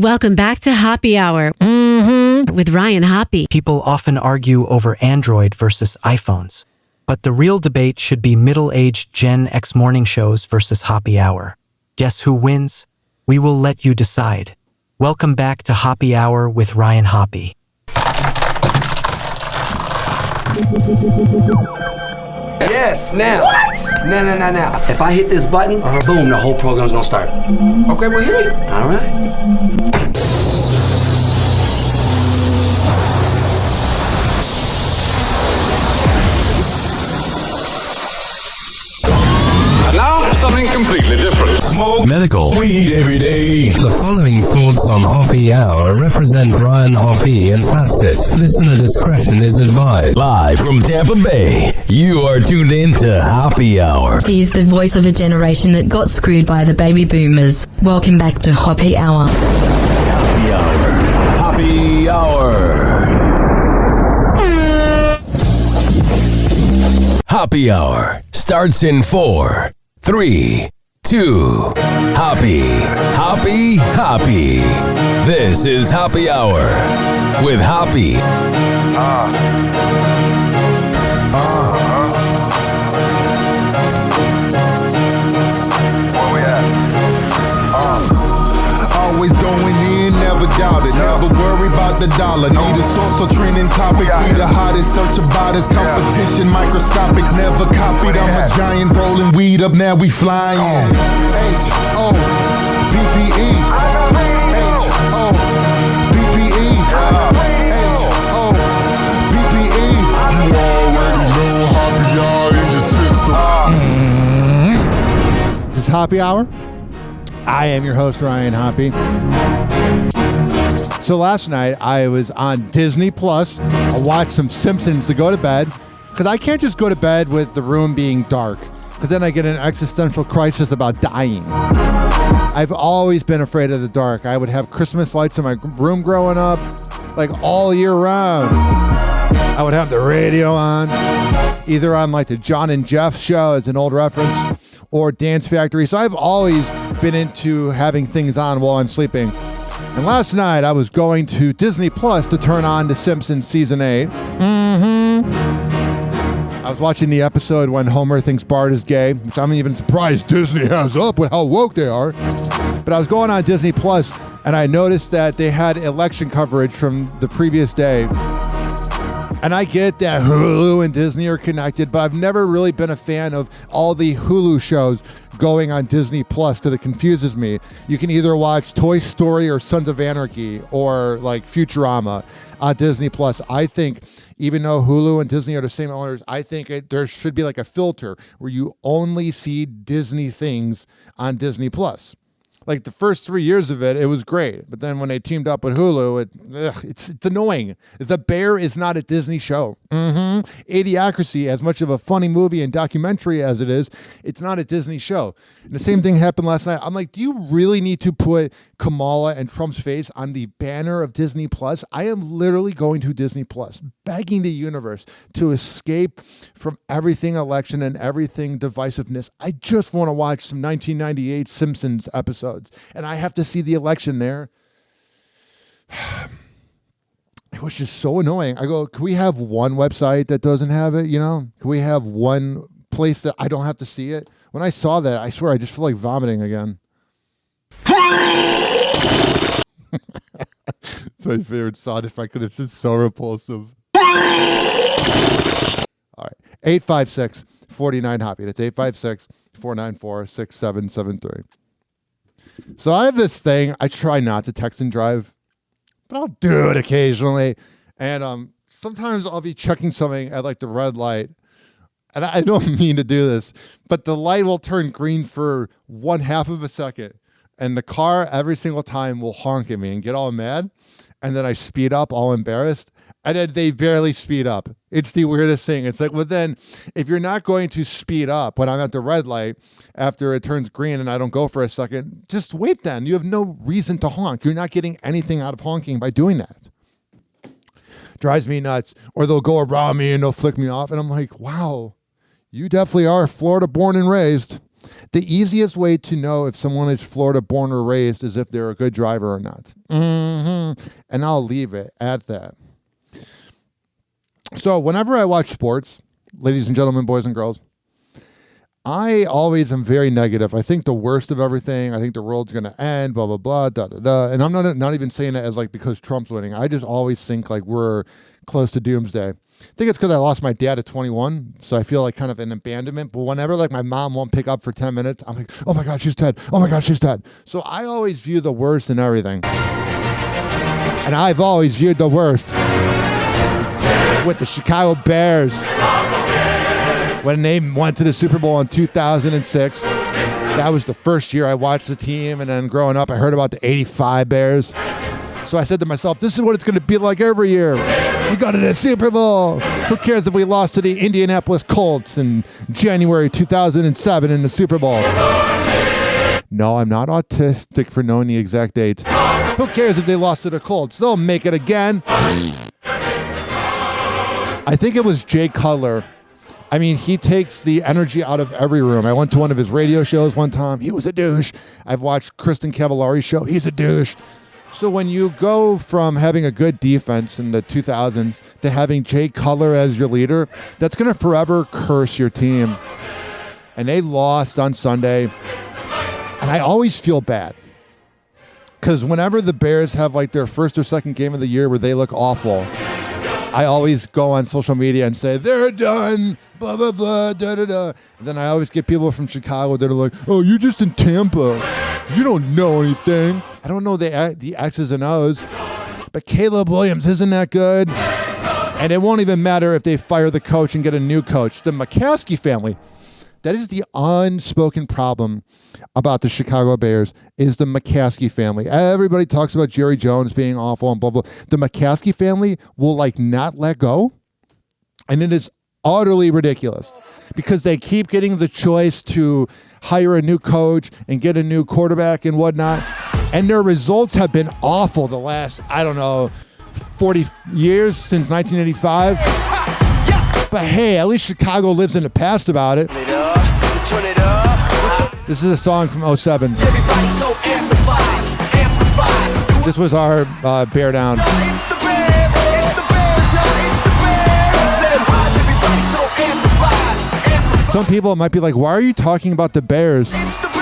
Welcome back to Hoppe Hour with Ryan Hoppe. People often argue over Android versus iPhones, but the real debate should be middle-aged Gen X morning shows versus Hoppe Hour. Guess who wins? We will let you decide. Welcome back to Hoppe Hour with Ryan Hoppe. Yes, now. What? Now. If I hit this button, boom, the whole program's gonna start. Okay, well, hit it. All right. And now, something completely different. Smoke medical weed every day. The following thoughts on Hoppe Hour represent Ryan Hoppe and Plastic. Listener discretion is advised. Live from Tampa Bay, you are tuned in to Hoppe Hour. He's the voice of a generation that got screwed by the baby boomers. Welcome back to Hoppe Hour. Hoppe Hour. Hoppe Hour. Hoppe Hour starts in 4, 3, 2. Hoppe. This is Hoppe Hour with Hoppe. Where we at? Always going in, never doubt it. Never worry about the dollar. Need a source or trending topic. We the hottest, search about us. Competition microscopic, never copied. I'm a giant rolling weed up, now we flying. H-O-P-P-E. H-O-P-P-E. H-O-P-P-E. You already know Hoppe Hour in your system. This is Hoppe Hour. I am your host, Ryan Hoppe. So last night, I was on Disney Plus. I watched some Simpsons to go to bed, because I can't just go to bed with the room being dark, because then I get an existential crisis about dying. I've always been afraid of the dark. I would have Christmas lights in my room growing up, like all year round. I would have the radio on, either on like the John and Jeff show as an old reference, or Dance Factory. So I've always been into having things on while I'm sleeping. And last night I was going to Disney Plus to turn on The Simpsons Season 8. I was watching the episode when Homer thinks Bart is gay, which I'm even surprised Disney has up with how woke they are. But I was going on Disney Plus and I noticed that they had election coverage from the previous day. And I get that Hulu and Disney are connected, but I've never really been a fan of all the Hulu shows going on Disney Plus because it confuses me. You can either watch Toy Story or Sons of Anarchy or like Futurama on Disney Plus. I think even though Hulu and Disney are the same owners, I think there should be like a filter where you only see Disney things on Disney Plus. Like the first 3 years of it, it was great. But then when they teamed up with Hulu, it's annoying. The Bear is not a Disney show. Idiocracy, as much of a funny movie and documentary as it is, it's not a Disney show. And the same thing happened last night. I'm like, do you really need to put Kamala and Trump's face on the banner of Disney Plus? I am literally going to Disney Plus, begging the universe to escape from everything election and everything divisiveness. I just want to watch some 1998 Simpsons episodes, and I have to see the election there. It was just so annoying. I go, can we have one website that doesn't have it, Can we have one place that I don't have to see it? When I saw that, I swear I just feel like vomiting again. It's my favorite sound effect, and it's just so repulsive. All right, 856-49-HOPPE. That's 856-494-6773. So I have this thing. I try not to text and drive, but I'll do it occasionally. And sometimes I'll be checking something at like the red light, and I don't mean to do this, but the light will turn green for 1/2 of a second. And the car every single time will honk at me and get all mad. And then I speed up all embarrassed. And then they barely speed up. It's the weirdest thing. It's like, well, then if you're not going to speed up when I'm at the red light after it turns green and I don't go for a second, just wait then. You have no reason to honk. You're not getting anything out of honking by doing that. Drives me nuts. Or they'll go around me and they'll flick me off. And I'm like, wow, you definitely are Florida born and raised. The easiest way to know if someone is Florida born or raised is if they're a good driver or not. And I'll leave it at that. So whenever I watch sports, ladies and gentlemen, boys and girls, I always am very negative. I think the worst of everything. I think the world's going to end, blah, blah, blah, da, da, da. And I'm not even saying that as like because Trump's winning. I just always think like we're close to doomsday. I think it's because I lost my dad at 21, so I feel like kind of an abandonment. But whenever like my mom won't pick up for 10 minutes, I'm like, oh my God, she's dead. Oh my God, she's dead. So I always view the worst in everything. And I've always viewed the worst with the Chicago Bears. When they went to the Super Bowl in 2006, that was the first year I watched the team. And then growing up, I heard about the 85 Bears. So I said to myself, this is what it's going to be like every year. We got to the Super Bowl. Who cares if we lost to the Indianapolis Colts in January 2007 in the Super Bowl? No, I'm not autistic for knowing the exact date. Who cares if they lost to the Colts? They'll make it again. I think it was Jay Cutler. I mean, he takes the energy out of every room. I went to one of his radio shows one time. He was a douche. I've watched Kristen Cavallari's show. He's a douche. So when you go from having a good defense in the 2000s to having Jay Cutler as your leader, that's going to forever curse your team. And they lost on Sunday. And I always feel bad. Because whenever the Bears have like their first or second game of the year where they look awful, I always go on social media and say, they're done, blah, blah, blah, da, da, da. And then I always get people from Chicago that are like, oh, you're just in Tampa. You don't know anything. I don't know the X's and O's. But Caleb Williams isn't that good. And it won't even matter if they fire the coach and get a new coach. The McCaskey family, that is the unspoken problem about the Chicago Bears, is the McCaskey family. Everybody talks about Jerry Jones being awful and blah, blah. The McCaskey family will like not let go. And it is utterly ridiculous because they keep getting the choice to hire a new coach and get a new quarterback and whatnot. And their results have been awful the last, 40 years since 1985. But hey, at least Chicago lives in the past about it. This is a song from 07. So amplified. This was our Bear Down. It's the Bears, it's the Bears, it's the Bears. Said, why is everybody so amplified? Some people might be like, why are you talking about the Bears? It's the Bears.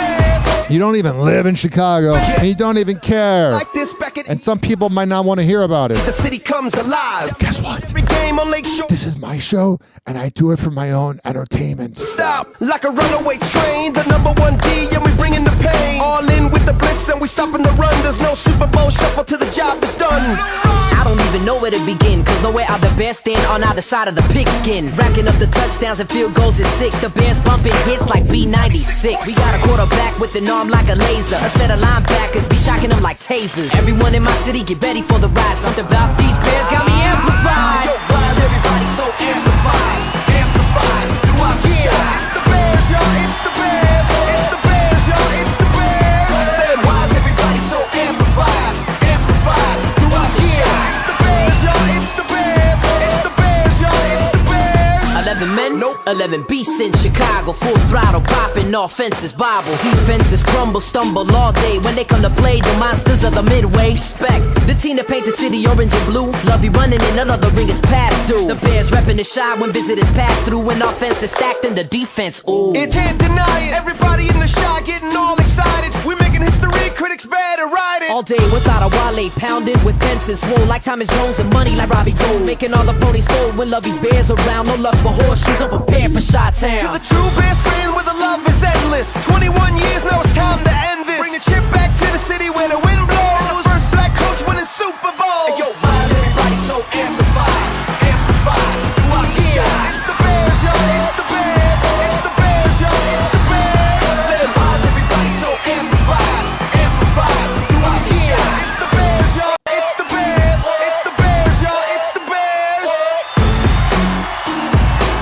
You don't even live in Chicago, and you don't even care. Like this back at And some people might not want to hear about it. the city comes alive. Guess what? Every game on Lake Shore. This is my show, and I do it for my own entertainment. Stop like a runaway train, the number one D, and we bringing the pain. All in with the blitz, and we stopping the run. There's no Super Bowl shuffle till the job is done. I don't even know where to begin, cause nowhere are the Bears stand on either side of the pigskin. Racking up the touchdowns and field goals is sick. The Bears bumping hits like B96. We got a quarterback with an arm like a laser. A set of linebackers be shocking them like tasers. Everyone in my city get ready for the ride. Something about these Bears got me amplified. Yo, why is everybody so amplified? Amplified throughout the show. It's the Bears, y'all, it's the Bears. It's the Bears, y'all, it's the Bears. I said, why is everybody so amplified? Amplified throughout the show. It's the Bears, y'all, it's the Bears. It's the Bears, y'all, it's the Bears. 11 men, Nope. 11 beasts in Chicago. Full throttle popping, offenses bobble. Defenses crumble, stumble all day. When they come to play, the monsters of the midway. Respect the team that paint the city orange and blue. Love you running and none of the ring is past due. The Bears repping the shot when visitors pass through. An offense that's stacked in the defense, ooh. It can't deny it. Everybody in the shot getting all excited. We're making history, critics better write it. All day without a Wale, pounded with pence and swole like Thomas Jones and money like Robbie Gold. Making all the ponies fold when Lovey's Bears around. No luck for horseshoes, unprepared for Chi-Town. To the true Bears fan where the love is endless. 21 years, now it's time to end this. Bring a chip back to the city where the wind blows. First black coach winning Super Bowl. Hey, yo, why is everybody so amplified? Amplified throughout the show. It's the Bears, y'all, it's the Bears. It's the Bears, y'all, it's the Bears. I said, why is everybody so amplified? Amplified throughout the show. It's the Bears, y'all, it's the Bears. It's the Bears, y'all, it's the Bears.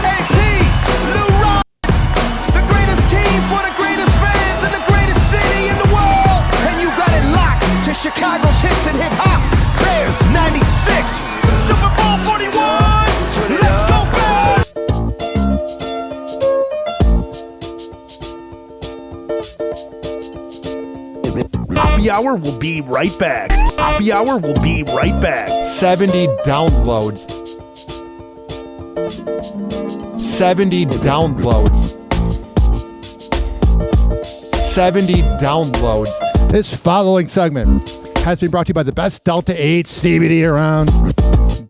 AP, Lou Rock, the greatest team for the greatest fans in the greatest city in the world. And you got it locked to Chicago's hits and hip hop. Bears 96, Super Bowl 41. Let's go Bears! Hoppe Hour will be right back. Hoppe Hour will be right back. 70 downloads. 70 downloads. 70 downloads. This following segment has been brought to you by the best Delta 8 CBD around.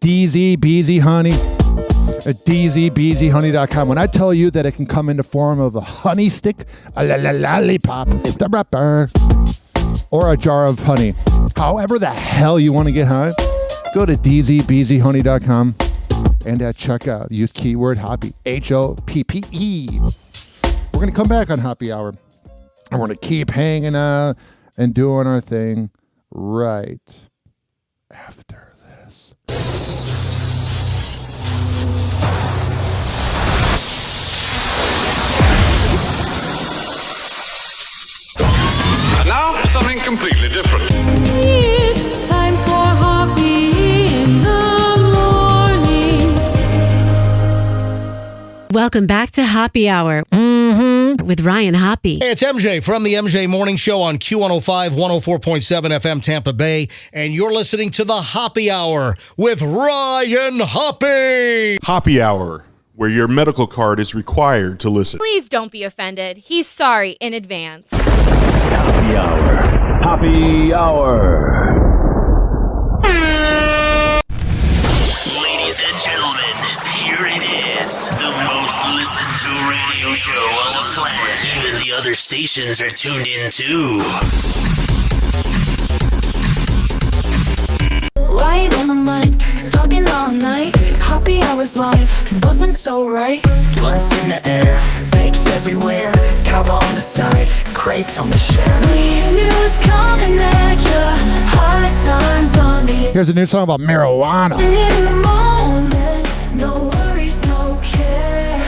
DZ Beezy Honey at dzbeezyhoney.com. When I tell you that it can come in the form of a honey stick, a lollipop, or a jar of honey, however the hell you want to get high, go to dzbeezyhoney.com and at checkout use keyword Hoppe, Hoppe. We're going to come back on Hoppe Hour, and we're going to keep hanging out and doing our thing right after this. And now, something completely different. It's time for Hoppe in the morning. Welcome back to Hoppe Hour with Ryan Hoppe. Hey, it's MJ from the MJ Morning Show on Q105, 104.7 FM Tampa Bay, and you're listening to the Hoppe Hour with Ryan Hoppe. Hoppe Hour, where your medical card is required to listen. Please don't be offended. He's sorry in advance. Hoppe Hour. Hoppe Hour. Ladies and gentlemen, here it is. The most listened to radio show on the planet. Even the other stations are tuned in too. Right on the mic, talking all night. Hoppe Hour's live, wasn't so right. Blunts in the air, vapes everywhere. Cover on the side, crates on the shelf. News coming at ya, high times on the Here's a new song about marijuana. in the moment, no worries, no care.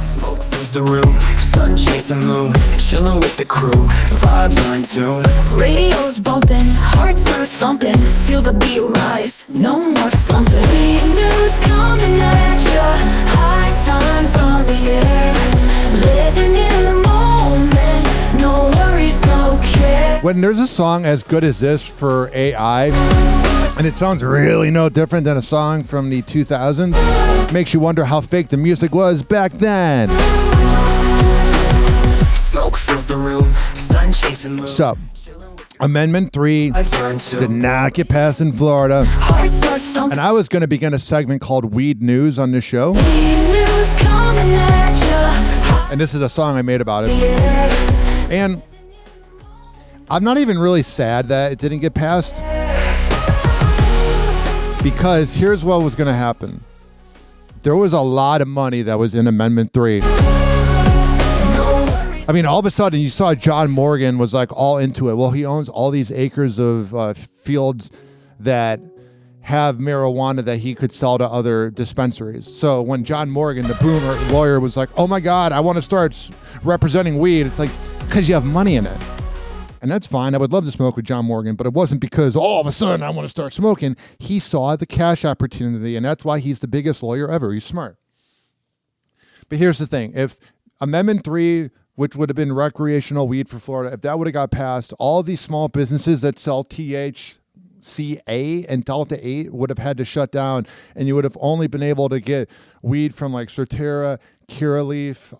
Smoke fills the room, sun chasing moon. Chilling with the crew, vibes are in tune. Radio's bumping, hearts are thumping. Feel the beat rise, no more slumping. News coming at ya, high times on the air. Living in the moment, no worries, no care. When there's a song as good as this for AI, and it sounds really no different than a song from the 2000s, makes you wonder how fake the music was back then. Smoke fills the room, sun chasing moon. So, Amendment 3 did not get passed in Florida. And I was going to begin a segment called Weed News on this show. And this is a song I made about it. And I'm not even really sad that it didn't get passed, because here's what was going to happen. There was a lot of money that was in Amendment 3. I mean, all of a sudden, you saw John Morgan was like all into it. Well, he owns all these acres of fields that have marijuana that he could sell to other dispensaries. So when John Morgan, the boomer lawyer, was like, oh my God, I want to start representing weed, it's like, because you have money in it. And that's fine. I would love to smoke with John Morgan, but it wasn't because all of a sudden I want to start smoking. He saw the cash opportunity, and that's why he's the biggest lawyer ever. He's smart. But here's the thing. If Amendment 3, which would have been recreational weed for Florida, if that would have got passed, all these small businesses that sell THCA and Delta 8 would have had to shut down, and you would have only been able to get weed from like Certera, Curaleaf,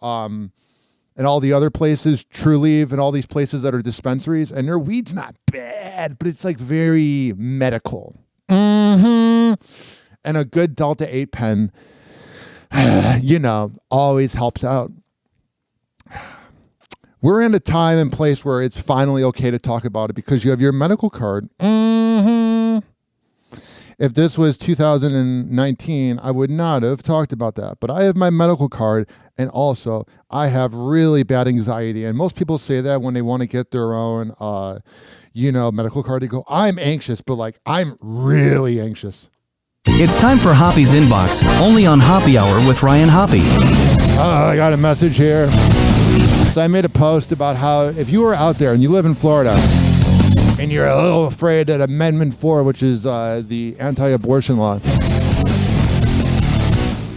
and all the other places, Trulieve, and all these places that are dispensaries, and their weed's not bad, but it's like very medical. And a good Delta 8 pen, always helps out. We're in a time and place where it's finally okay to talk about it because you have your medical card. If this was 2019, I would not have talked about that. But I have my medical card, and also I have really bad anxiety. And most people say that when they want to get their own, medical card. They go, I'm anxious, but like, I'm really anxious. It's time for Hoppe's Inbox, only on Hoppe Hour with Ryan Hoppe. I got a message here. So I made a post about how if you are out there and you live in Florida and you're a little afraid that Amendment 4, which is the anti-abortion law,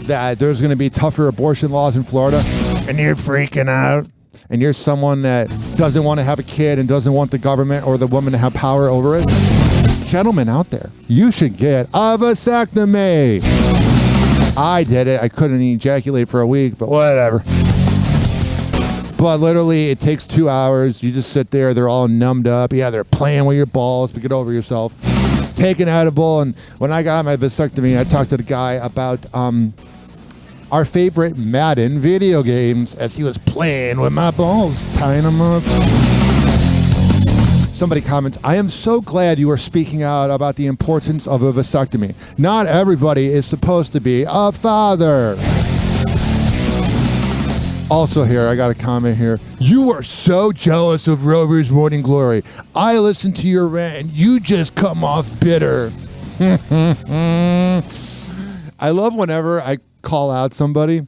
that there's going to be tougher abortion laws in Florida, and you're freaking out and you're someone that doesn't want to have a kid and doesn't want the government or the woman to have power over it, gentlemen out there, you should get a vasectomy. I did it. I couldn't ejaculate for a week, but whatever. But literally, it takes 2 hours. You just sit there. They're all numbed up. Yeah, they're playing with your balls, but get over yourself. Take an edible. And when I got my vasectomy, I talked to the guy about our favorite Madden video games as he was playing with my balls, tying them up. Somebody comments, I am so glad you are speaking out about the importance of a vasectomy. Not everybody is supposed to be a father. Also here, I got a comment here. You are so jealous of Rover's Morning Glory. I listened to your rant and you just come off bitter. I love whenever I call out somebody.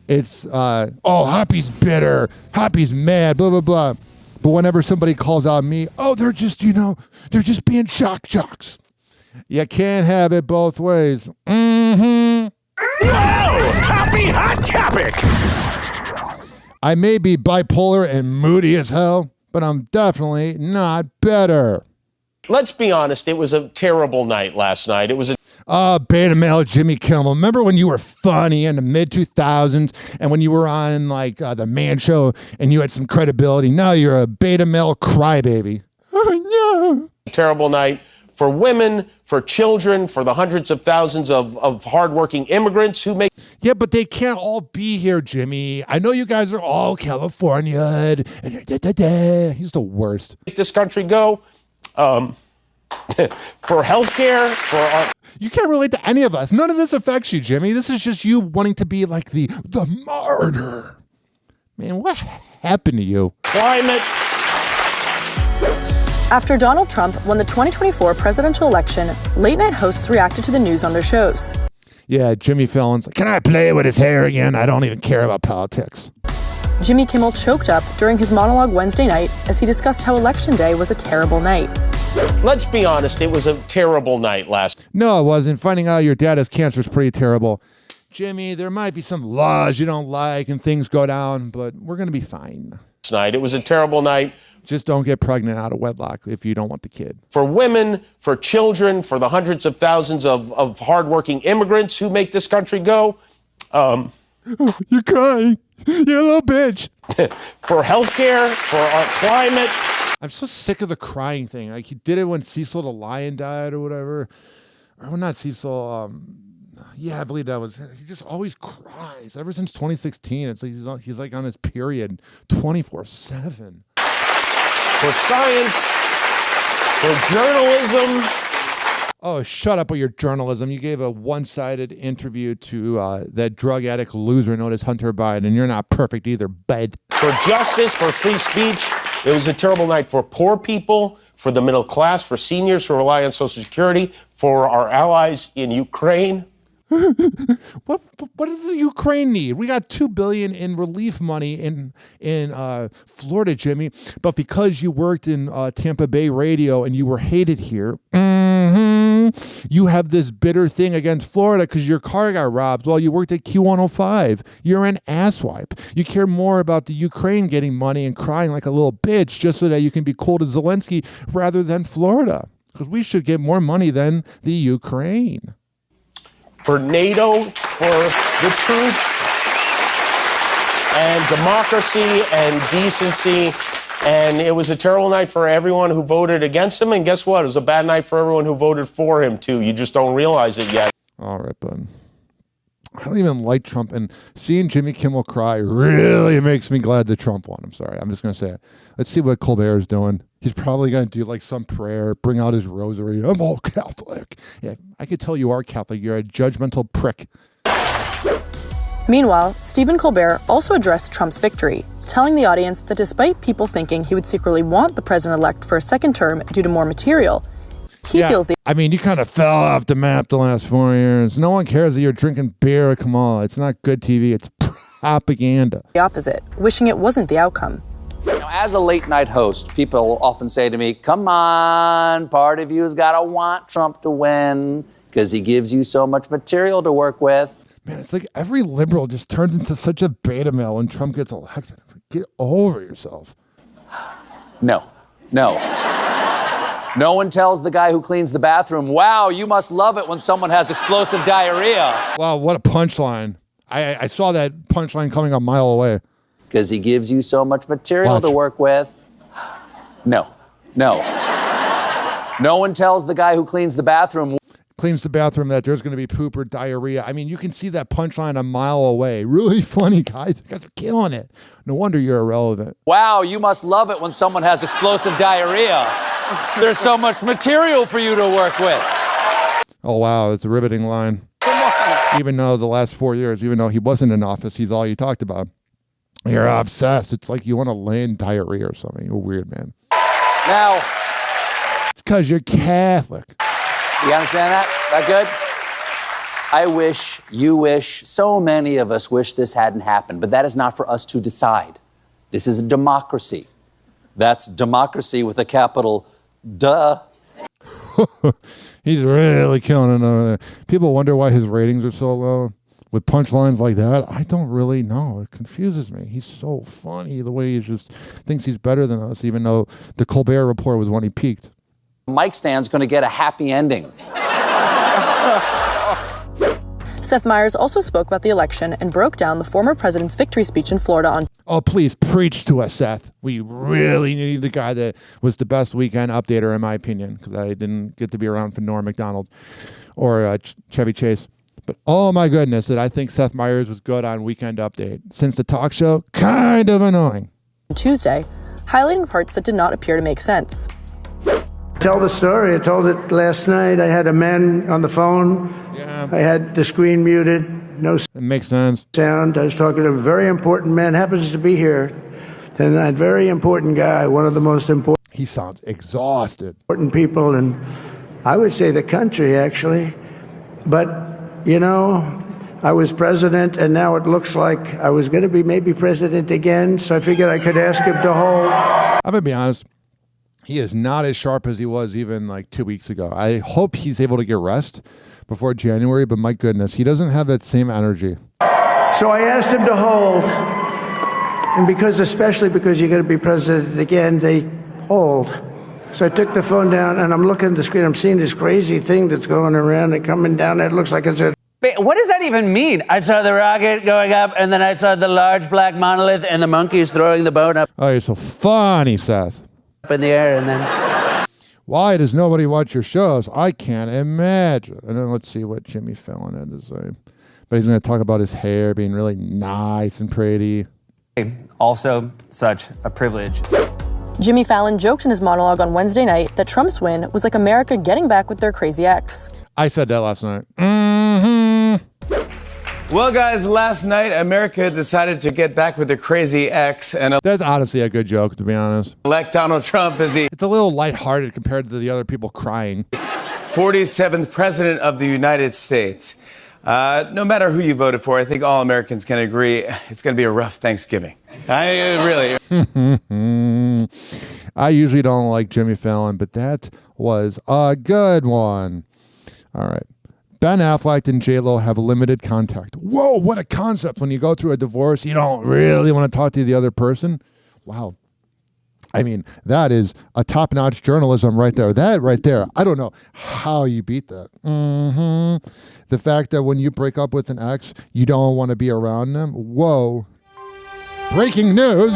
It's, Hoppy's bitter. Hoppy's mad, blah, blah, blah. But whenever somebody calls out me, they're just, they're just being shock jocks. You can't have it both ways. Mm-hmm. Whoa! Happy hot topic! I may be bipolar and moody as hell, but I'm definitely not better. Let's be honest, it was a terrible night last night. It was a... beta male Jimmy Kimmel. Remember when you were funny in the mid-2000s and when you were on, the Man Show and you had some credibility? Now you're a beta male crybaby. Oh, no. Terrible night for women, for children, for the hundreds of thousands of hardworking immigrants who make... Yeah, but they can't all be here, Jimmy. I know you guys are all California. He's the worst. Make this country go. For healthcare, for our... You can't relate to any of us. None of this affects you, Jimmy. This is just you wanting to be like the martyr. Man, what happened to you? Climate. After Donald Trump won the 2024 presidential election, late-night hosts reacted to the news on their shows. Yeah, Jimmy Fallon's like, can I play with his hair again? I don't even care about politics. Jimmy Kimmel choked up during his monologue Wednesday night as he discussed how Election Day was a terrible night. Let's be honest, it was a terrible night last. No, it wasn't. Finding out your dad has cancer is pretty terrible. Jimmy, there might be some laws you don't like and things go down, but we're going to be fine. Night. It was a terrible night. Just don't get pregnant out of wedlock if you don't want the kid. For women, for children, for the hundreds of thousands of hardworking immigrants who make this country go. You're crying. You're a little bitch. For healthcare, for our climate. I'm so sick of the crying thing. Like he did it when Cecil the lion died or whatever. Or not Cecil. Yeah, I believe that was. He just always cries. Ever since 2016, it's like he's like on his period 24/7. For science, for journalism. Oh, shut up with your journalism. You gave a one-sided interview to that drug addict loser known as Hunter Biden. You're not perfect either, bud. For justice, for free speech. It was a terrible night for poor people, for the middle class, for seniors who rely on Social Security, for our allies in Ukraine. What does the Ukraine need? We got $2 billion in relief money in Florida, Jimmy. But because you worked in Tampa Bay radio and you were hated here, you have this bitter thing against Florida because your car got robbed while you worked at Q105. You're an asswipe. You care more about the Ukraine getting money and crying like a little bitch just so that you can be cool to Zelensky rather than Florida. Because we should get more money than the Ukraine. For NATO, for the truth and democracy and decency. And it was a terrible night for everyone who voted against him. And guess what? It was a bad night for everyone who voted for him, too. You just don't realize it yet. All right, bud. I don't even like Trump. And seeing Jimmy Kimmel cry really makes me glad that Trump won. I'm sorry. I'm just going to say it. Let's see what Colbert is doing. He's probably going to do like some prayer, bring out his rosary. I'm all Catholic. Yeah, I could tell you are Catholic. You're a judgmental prick. Meanwhile, Stephen Colbert also addressed Trump's victory, telling the audience that despite people thinking he would secretly want the president-elect for a second term due to more material, he feels the... I mean, you kind of fell off the map the last 4 years. No one cares that you're drinking beer. Come on. It's not good TV. It's propaganda. The opposite, wishing it wasn't the outcome. As a late-night host, people often say to me, come on, part of you's got to want Trump to win because he gives you so much material to work with. Man, it's like every liberal just turns into such a beta male when Trump gets elected. It's like, get over yourself. No. No one tells the guy who cleans the bathroom, wow, you must love it when someone has explosive diarrhea. Wow, what a punchline. I saw that punchline coming a mile away. Because he gives you so much material to work with. No. No one tells the guy who cleans the bathroom that there's going to be poop or diarrhea. I mean, you can see that punchline a mile away. Really funny, guys. You guys are killing it. No wonder you're irrelevant. Wow, you must love it when someone has explosive diarrhea. There's so much material for you to work with. Oh, wow. That's a riveting line. Even though the last 4 years, even though he wasn't in office, he's all you talked about. You're obsessed. It's like you want to land diarrhea or something. You're weird, man. Now, it's because you're Catholic. You understand that? That good? I wish, you wish, so many of us wish this hadn't happened, but that is not for us to decide. This is a democracy. That's democracy with a capital duh. He's really killing it over there. People wonder why his ratings are so low with punchlines like that. I don't really know. It confuses me. He's so funny the way he just thinks he's better than us, even though the Colbert Report was when he peaked. Mic stand's going to get a happy ending. Seth Meyers also spoke about the election and broke down the former president's victory speech in Florida on... Oh, please preach to us, Seth. We really need the guy that was the best weekend updater, in my opinion, because I didn't get to be around for Norm Macdonald or Chevy Chase. But oh my goodness, that I think Seth Meyers was good on Weekend Update. Since the talk show, kind of annoying. Tuesday, highlighting parts that did not appear to make sense. Tell the story. I told it last night. I had a man on the phone. Yeah. I had the screen muted. No it makes sense. Sound. I was talking to a very important man. Happens to be here. And that very important guy, one of the most important. He sounds exhausted. Important people in, I would say, the country, actually. But, you know, I was president, and now it looks like I was going to be maybe president again. So I figured I could ask him to hold. I'm going to be honest. He is not as sharp as he was even like 2 weeks ago. I hope he's able to get rest before January, but my goodness, he doesn't have that same energy. So I asked him to hold. And especially because you're going to be president again, they hold. So I took the phone down and I'm looking at the screen. I'm seeing this crazy thing that's going around and coming down. It looks like it's a... What does that even mean? I saw the rocket going up and then I saw the large black monolith and the monkeys throwing the boat up. Oh, you're so funny, Seth. Up in the air and then... Why does nobody watch your shows? I can't imagine. And then let's see what Jimmy Fallon had to say. But he's going to talk about his hair being really nice and pretty. Also, such a privilege. Jimmy Fallon joked in his monologue on Wednesday night that Trump's win was like America getting back with their crazy ex. I said that last night. Well, guys, last night, America decided to get back with their crazy ex and that's honestly a good joke, to be honest. Elect Donald Trump as It's a little lighthearted compared to the other people crying. 47th president of the United States. No matter who you voted for, I think all Americans can agree it's going to be a rough Thanksgiving. I usually don't like Jimmy Fallon, but that was a good one. All right. Ben Affleck and J-Lo have limited contact. Whoa, what a concept. When you go through a divorce, you don't really want to talk to the other person. Wow. I mean, that is a top-notch journalism right there. That right there, I don't know how you beat that. The fact that when you break up with an ex, you don't want to be around them. Whoa. Breaking news.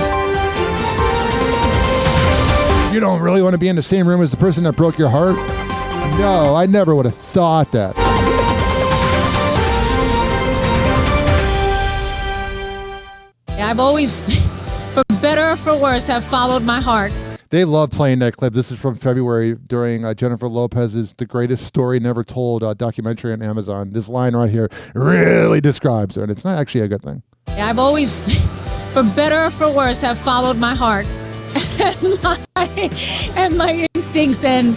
You don't really want to be in the same room as the person that broke your heart? No, I never would have thought that. I've always, for better or for worse, have followed my heart. They love playing that clip. This is from February during Jennifer Lopez's The Greatest Story Never Told documentary on Amazon. This line right here really describes her, and it's not actually a good thing. I've always, for better or for worse, have followed my heart and my instincts, and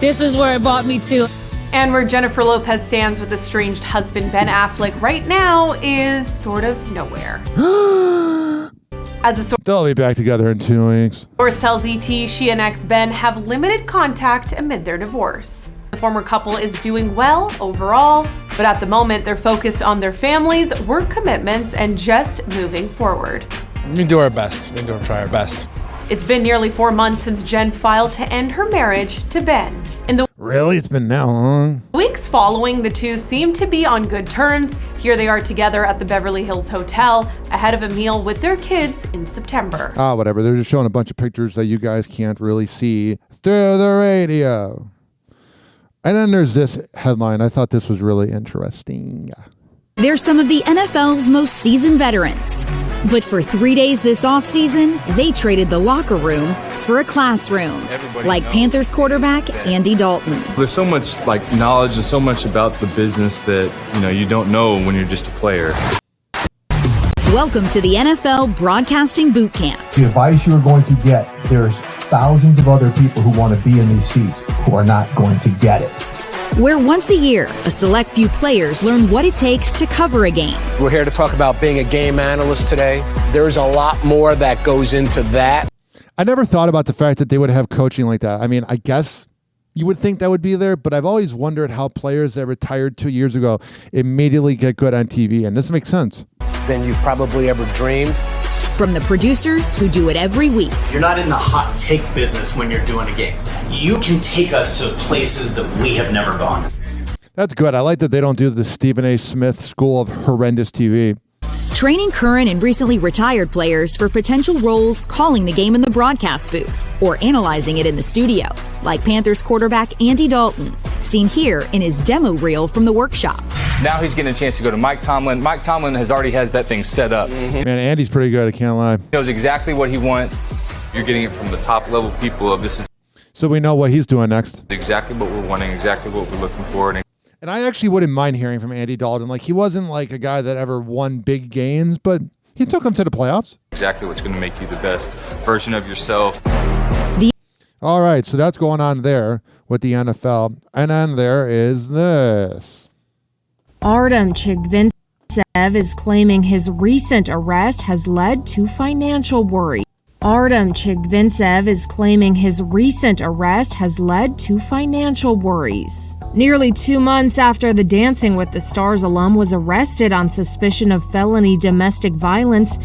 this is where it brought me to. And where Jennifer Lopez stands with estranged husband Ben Affleck right now is sort of nowhere. As a They'll be back together in 2 weeks. source tells ET, she and ex Ben have limited contact amid their divorce. The former couple is doing well overall, but at the moment they're focused on their families, work commitments, and just moving forward. We do our best. We do try our best. It's been nearly 4 months since Jen filed to end her marriage to Ben. In the Really? It's been that long? weeks following, the two seem to be on good terms. Here they are together at the Beverly Hills Hotel ahead of a meal with their kids in September. Whatever. They're just showing a bunch of pictures that you guys can't really see through the radio. And then there's this headline. I thought this was really interesting. They're some of the NFL's most seasoned veterans. But for 3 days this offseason, they traded the locker room for a classroom, like Panthers quarterback Andy Dalton. There's so much knowledge and so much about the business that you don't know when you're just a player. Welcome to the NFL Broadcasting Boot Camp. The advice you're going to get, there's thousands of other people who want to be in these seats who are not going to get it. Where once a year, a select few players learn what it takes to cover a game. We're here to talk about being a game analyst today. There's a lot more that goes into that. I never thought about the fact that they would have coaching like that. I mean, I guess you would think that would be there, but I've always wondered how players that retired 2 years ago immediately get good on TV, and this makes sense. Than you've probably ever dreamed. From the producers who do it every week. You're not in the hot take business when you're doing a game. You can take us to places that we have never gone. That's good. I like that they don't do the Stephen A. Smith School of Horrendous TV. Training current and recently retired players for potential roles calling the game in the broadcast booth or analyzing it in the studio, like Panthers quarterback Andy Dalton, seen here in his demo reel from the workshop. Now he's getting a chance to go to Mike Tomlin. Mike Tomlin already has that thing set up. Man, Andy's pretty good, I can't lie. He knows exactly what he wants. You're getting it from the top level people of this is So we know what he's doing next. exactly what we're wanting, exactly what we're looking for. And I actually wouldn't mind hearing from Andy Dalton. Like, he wasn't like a guy that ever won big games, but he took him to the playoffs. Exactly what's going to make you the best version of yourself. All right, so that's going on there with the NFL. And then there is this. Artem Chigvintsev is claiming his recent arrest has led to financial worry. Artem Chigvintsev is claiming his recent arrest has led to financial worries. Nearly 2 months after the Dancing with the Stars alum was arrested on suspicion of felony domestic violence,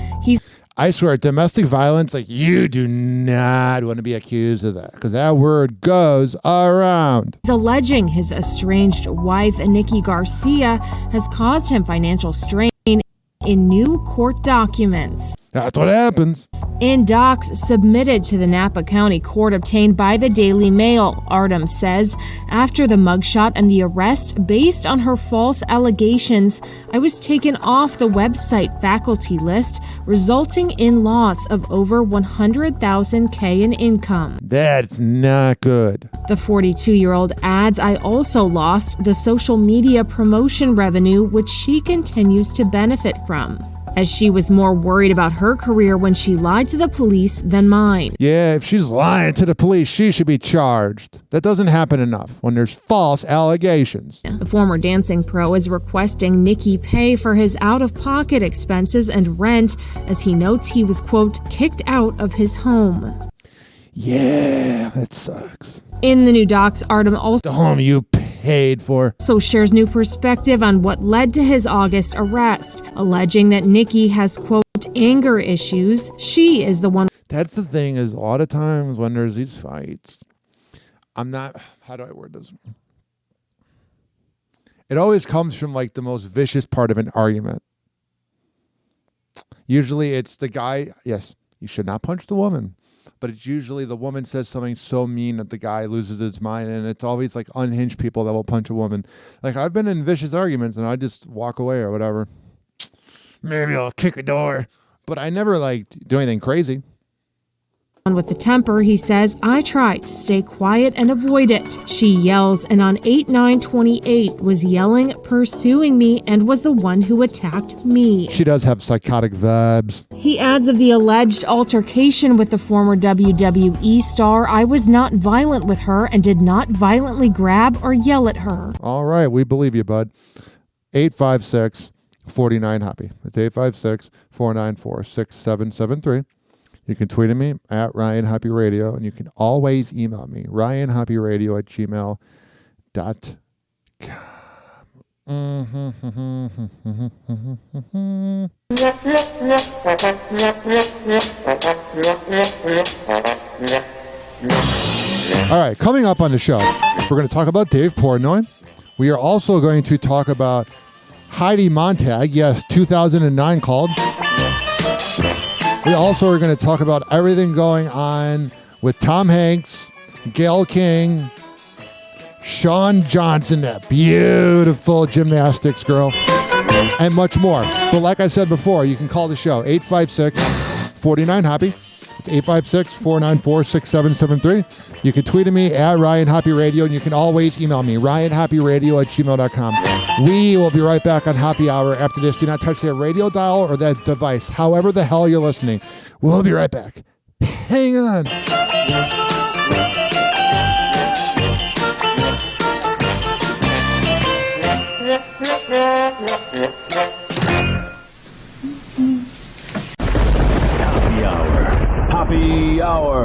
I swear, domestic violence, like, you do not want to be accused of that, because that word goes around. He's alleging his estranged wife, Nikki Garcia, has caused him financial strain in new court documents. That's what happens. In docs submitted to the Napa County Court obtained by the Daily Mail, Artem says, after the mugshot and the arrest based on her false allegations, I was taken off the website faculty list, resulting in loss of over $100,000 in income. That's not good. The 42-year-old adds, I also lost the social media promotion revenue, which she continues to benefit from, as she was more worried about her career when she lied to the police than mine. Yeah, if she's lying to the police, she should be charged. That doesn't happen enough when there's false allegations. The former dancing pro is requesting Nikki pay for his out-of-pocket expenses and rent, as he notes he was, quote, kicked out of his home. Yeah, that sucks. In the new docs, Artem also the home you paid for. So shares new perspective on what led to his August arrest, alleging that Nikki has, quote, anger issues. She is the one. That's the thing, is a lot of times when there's these fights, how do I word this? It always comes from like the most vicious part of an argument. Usually it's the guy, yes, you should not punch the woman. But it's usually the woman says something so mean that the guy loses his mind, and it's always like unhinged people that will punch a woman. Like, I've been in vicious arguments and I just walk away or whatever. Maybe I'll kick a door, but I never like do anything crazy. With the temper, he says, I tried to stay quiet and avoid it. She yells, and on 8/9/28 was yelling, pursuing me, and was the one who attacked me. She does have psychotic vibes. He adds of the alleged altercation with the former WWE star, I was not violent with her and did not violently grab or yell at her. All right, we believe you, bud. 856-49-HOPPE. It's 856-494-6773. You can tweet at me at Ryan Hoppe Radio, and you can always email me, ryanhopperadio@gmail.com. All right, coming up on the show, we're going to talk about Dave Portnoy. We are also going to talk about Heidi Montag, yes, 2009 called. We also are going to talk about everything going on with Tom Hanks, Gayle King, Shawn Johnson, that beautiful gymnastics girl, and much more. But like I said before, you can call the show 856-49-HOPPY. It's 856-494-6773. You can tweet at me at Ryan Hoppe Radio, and you can always email me, ryanhopperadio@gmail.com. We will be right back on Hoppe Hour after this. Do not touch that radio dial or that device, however the hell you're listening. We'll be right back. Hang on. Hoppe Hour. Hoppe Hour.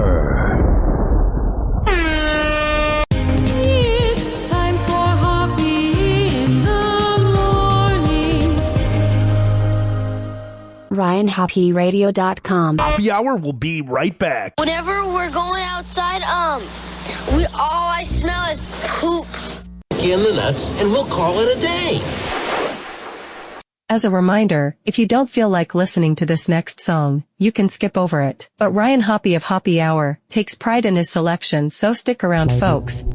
It's time for Hoppe in the morning. RyanHoppeRadio.com. Hoppe Hour will be right back. Whenever we're going outside, all I smell is poop. In the nuts, and we'll call it a day. As a reminder, if you don't feel like listening to this next song, you can skip over it. But Ryan Hoppe of Hoppe Hour takes pride in his selection, so stick around, folks. Throw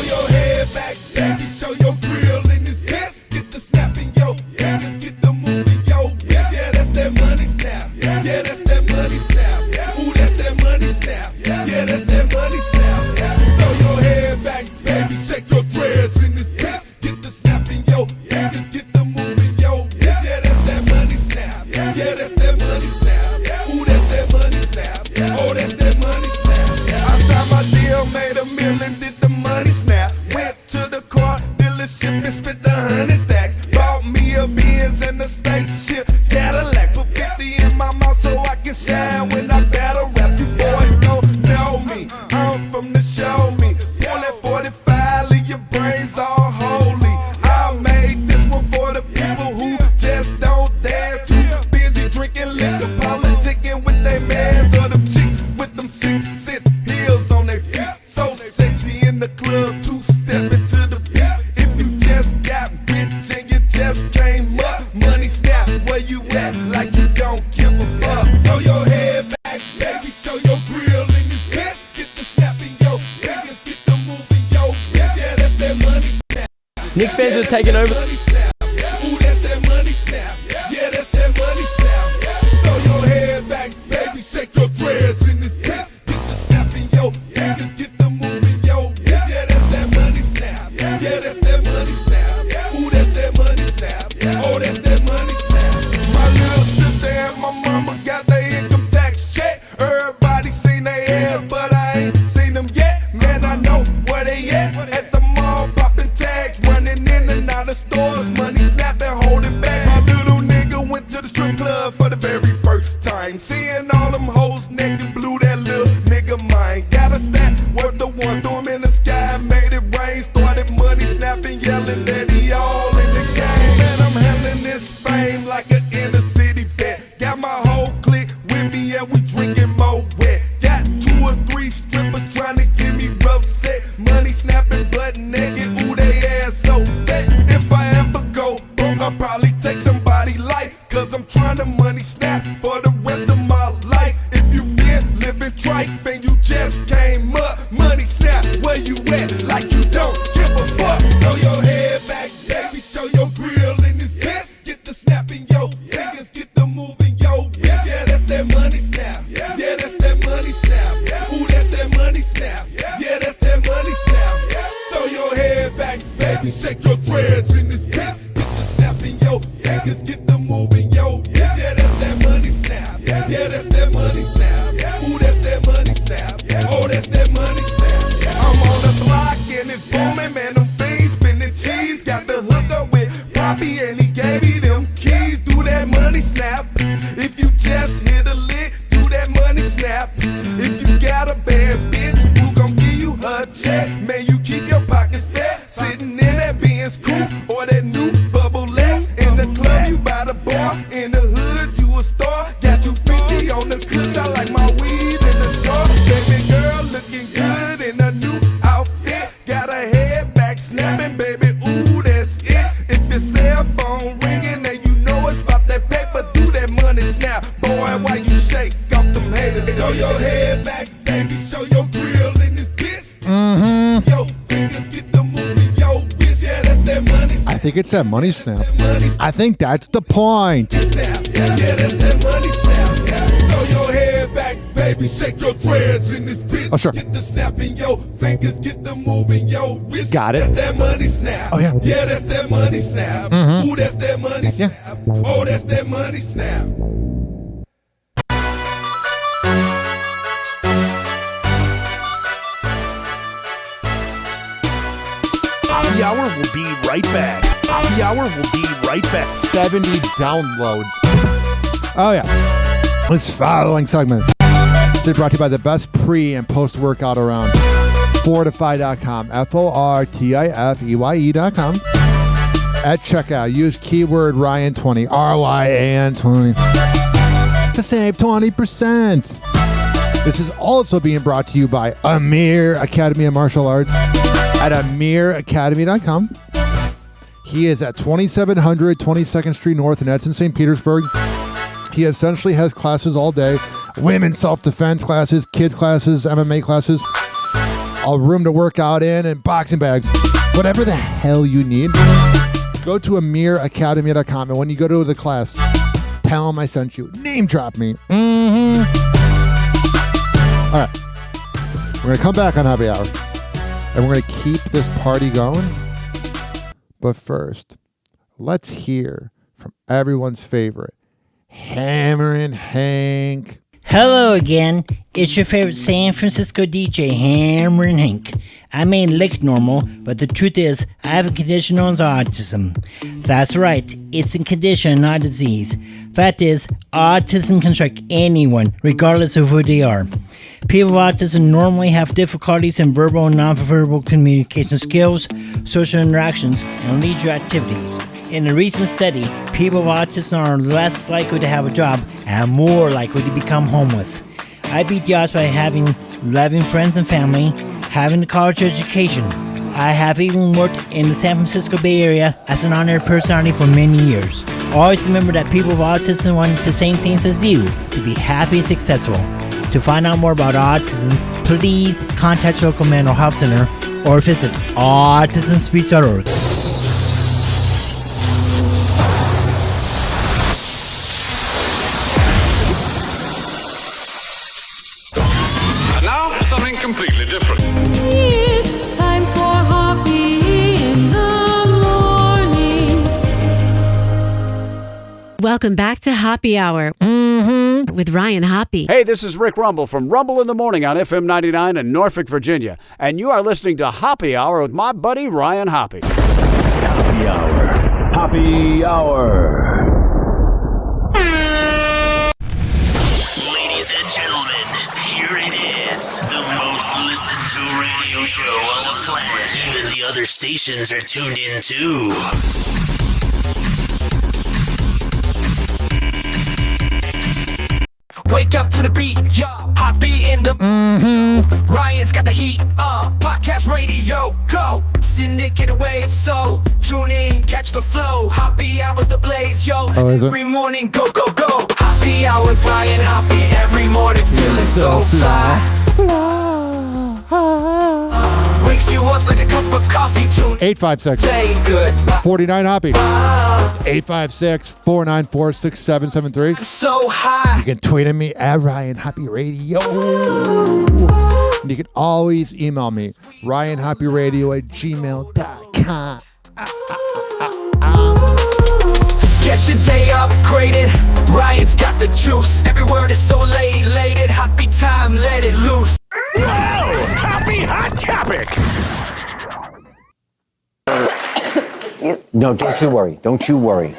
your head back, baby, show your grill in this bitch. Get the snap in your fingers, get the move in your bitch. Yeah, that's that money snap. Yeah, that's that money snap. Ooh, that's that money snap. Yeah, that's that money snap. Throw your head back, baby, shake your dreads in this bitch. Get the snap in your fingers, get the move in your bitch. Yeah, that's that money snap. Yeah, that's that money snap. Ooh, that's that money snap. Oh, that's that money snap. I signed my deal, made $1 million, did the money snap. Went to the car dealership and spent 100 stacks. Bought me a Benz and a spaceship Cadillac. Put 50 in my mouth so I can shine when I battle rap. You boys don't know me, I'm from the show me. Pull that 45, leave your brains all holy. I made this one for the people who just don't dance. Too busy drinking liquor, politicking with their mans. Or them chicks with them 6-cent heels on their feet. So sexy in the club, two-stepping to the beat. If you just got rich and you just came up, money snap, where you at? Like you don't give a fuck. Throw your head back, baby, show your grill in this bitch. Get the snap in your fingers, get the move in your bitch. Yeah, that's that money snap. Knicks fans are taking over. Ooh, that's that money snap. Yeah, that's that money snap. Throw your head back, baby, shake your dreads in this bitch. Get the snap in your fingers, get the move in your bitch. Yeah, that's that money snap. Yeah, that's that money snap. Ooh, that's that money snap. Oh, that's that money snap. My little sister and my mama got their income tax check. Everybody seen their ass, but I ain't seen them yet. Man, I know where they at. At the mall, popping tags, running in and out of stores, money snapping, holding back. My little nigga went to the strip club for the very first time. Seeing all them hoes naked, blew that little nigga mind. Got a stack worth the one, threw him in the sky, made it rain. Started money snapping, yelling that he all in the game. Man, I'm handling this fame like an inner city vet. Got my whole clique with me and we drinking more wet. Got 2 or 3 strippers trying to give me rough set. Money snapping, butt naked, ooh, they ass so fat. If I ever go broke, I'll probably take somebody's life. Cause I'm trying to money snap for the rest of my life. If you been living trife and you just came up, money snap, where you at? Like you don't give a fuck. Throw your head back, baby, show your grill in this bitch. Get the snap in your fingers, get the move in your bitch. Yeah, that's that money snap. Yeah, that's that money snap. Ooh, that's that money snap. Yeah, that's that money snap. Throw your head back, baby, shake your dreads in this bitch. Get the snap in your fingers, get the move in your bitch. Yeah, that's that money snap. Yeah, that's that money snap. Ooh, that's that money snap. Oh, that's that money snap. I'm on the block and it's booming, man. Them fiends spinning cheese. Got the hook up with Poppy and he gave me think it's that money snap. I think that's the point. Yeah, that's that money snap. Throw your head back, baby, shake your dreads in this bitch. Oh, sure. Get the snap in your fingers, get the move in your wrist. Got it. That's that money snap. Oh, yeah. Yeah, that's that money snap. Mm-hmm. Ooh, that's that money snap. Oh, that's that money snap. Hoppe Hour will be right back. Hoppe Hour will be right back. 70 downloads. Oh, yeah. This following segment is brought to you by the best pre- and post-workout around. Fortify.com. Fortifeye.com. At checkout, use keyword Ryan20. RYAN20. To save 20%. This is also being brought to you by Amir Academy of Martial Arts at amiracademy.com. He is at 2700 22nd Street North, and that's in St. Petersburg. He essentially has classes all day. Women's self-defense classes, kids classes, MMA classes, a room to work out in, and boxing bags. Whatever the hell you need, go to amiracademy.com, and when you go to the class, tell him I sent you. Name drop me. Mm-hmm. All right. We're going to come back on Hoppe Hour, and we're going to keep this party going. But first, let's hear from everyone's favorite, Hammerin' Hank. Hello again. It's your favorite San Francisco DJ, Hammerin' Hank. I may look normal, but the truth is, I have a condition known as autism. That's right, it's a condition, not a disease. Fact is, autism can strike anyone, regardless of who they are. People with autism normally have difficulties in verbal and nonverbal communication skills, social interactions, and leisure activities. In a recent study, people with autism are less likely to have a job and more likely to become homeless. I beat the odds by having loving friends and family, having a college education. I have even worked in the San Francisco Bay Area as an honored personality for many years. Always remember that people with autism want the same things as you, to be happy and successful. To find out more about autism, please contact your local mental health center or visit autismspeech.org. Something completely different. It's time for Hoppe in the morning. Welcome back to Hoppe Hour with Ryan Hoppe. Hey, this is Rick Rumble from Rumble in the Morning on FM 99 in Norfolk, Virginia. And you are listening to Hoppe Hour with my buddy Ryan Hoppe. Hoppe Hour. Hoppe Hour. Ladies and gentlemen, here it is. The most listened to radio show on the planet. Even the other stations are tuned in too. Wake up to the beat, y'all. Hoppe in the Ryan's got the heat, podcast radio, go. Syndicated wave, so tune in, catch the flow. Hoppe Hour's the blaze, yo. Every morning, go, go, go. Hoppe Hour with Ryan Hoppe. Every morning, feeling so fly. Wakes you up like a cup of coffee, tune 856 say goodbye. 49 Hoppe. 856-494-6773. So high. You can tweet at me at Ryan Hoppe Radio. And you can always email me, RyanHoppeRadio@gmail.com. Get your day upgraded. Ryan's got the juice. Every word is so elated. Hoppe time, let it loose. Wow! Hoppe Hot Topic! No, don't you worry. Don't you worry.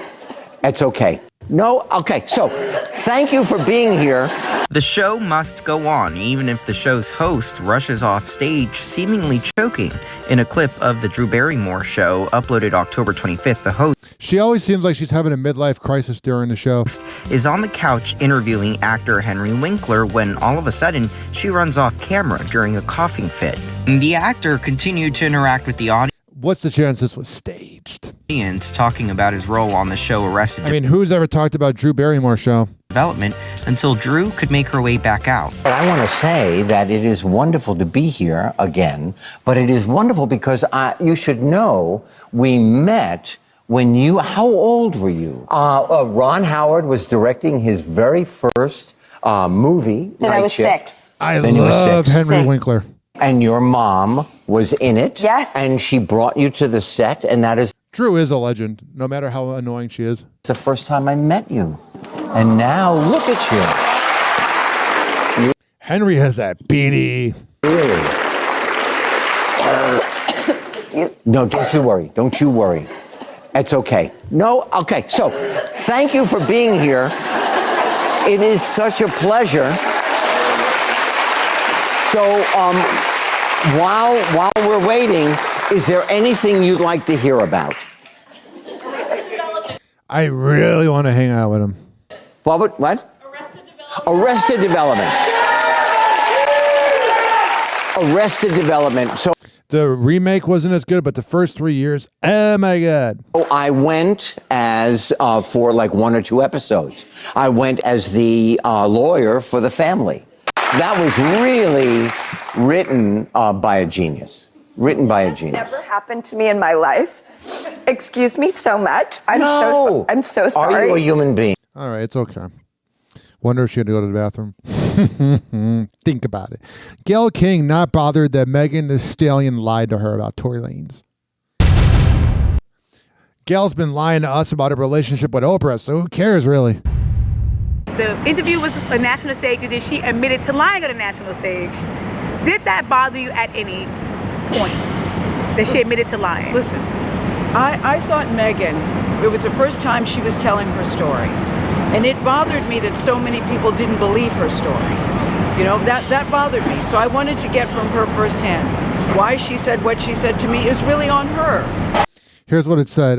It's okay. No? Okay, so thank you for being here. The show must go on, even if the show's host rushes off stage, seemingly choking. In a clip of the Drew Barrymore show, uploaded October 25th, the host... She always seems like she's having a midlife crisis during the show. ...is on the couch interviewing actor Henry Winkler when all of a sudden, she runs off camera during a coughing fit. The actor continued to interact with the audience. What's the chance this was staged? Talking about his role on the show Arrested. I mean, who's ever talked about Drew Barrymore show? Development until Drew could make her way back out. But I want to say that it is wonderful to be here again, but it is wonderful because you should know we met How old were you? Ron Howard was directing his very first movie, Then Night I was Shift. 6. I Then you were love 6. Henry Winkler. And your mom was in it. Yes. And she brought you to the set, and that is... Drew is a legend, no matter how annoying she is. It's the first time I met you. And now, look at you. Henry has that beady. Really? No, don't you worry. Don't you worry. It's okay. No? Okay. So, thank you for being here. It is such a pleasure. So, while we're waiting, is there anything you'd like to hear about? I really want to hang out with him. What? Arrested Development. Arrested Development. So the remake wasn't as good, but the first 3 years, oh my God. I went as, for like 1 or 2 episodes, I went as the lawyer for the family. That was really written by a genius. Written by a genius. Never happened to me in my life. Excuse me so much. I'm so sorry. Are you a human being? All right, it's okay. Wonder if she had to go to the bathroom. Think about it. Gayle King not bothered that Megan Thee Stallion lied to her about Tory Lanez. Gail's been lying to us about her relationship with Oprah, so who cares really? The interview was a national stage, and then she admitted to lying on a national stage. Did that bother you at any point, that she admitted to lying? Listen, I thought Megan, it was the first time she was telling her story. And it bothered me that so many people didn't believe her story. You know, that bothered me. So I wanted to get from her firsthand why she said what she said to me is really on her. Here's what it said.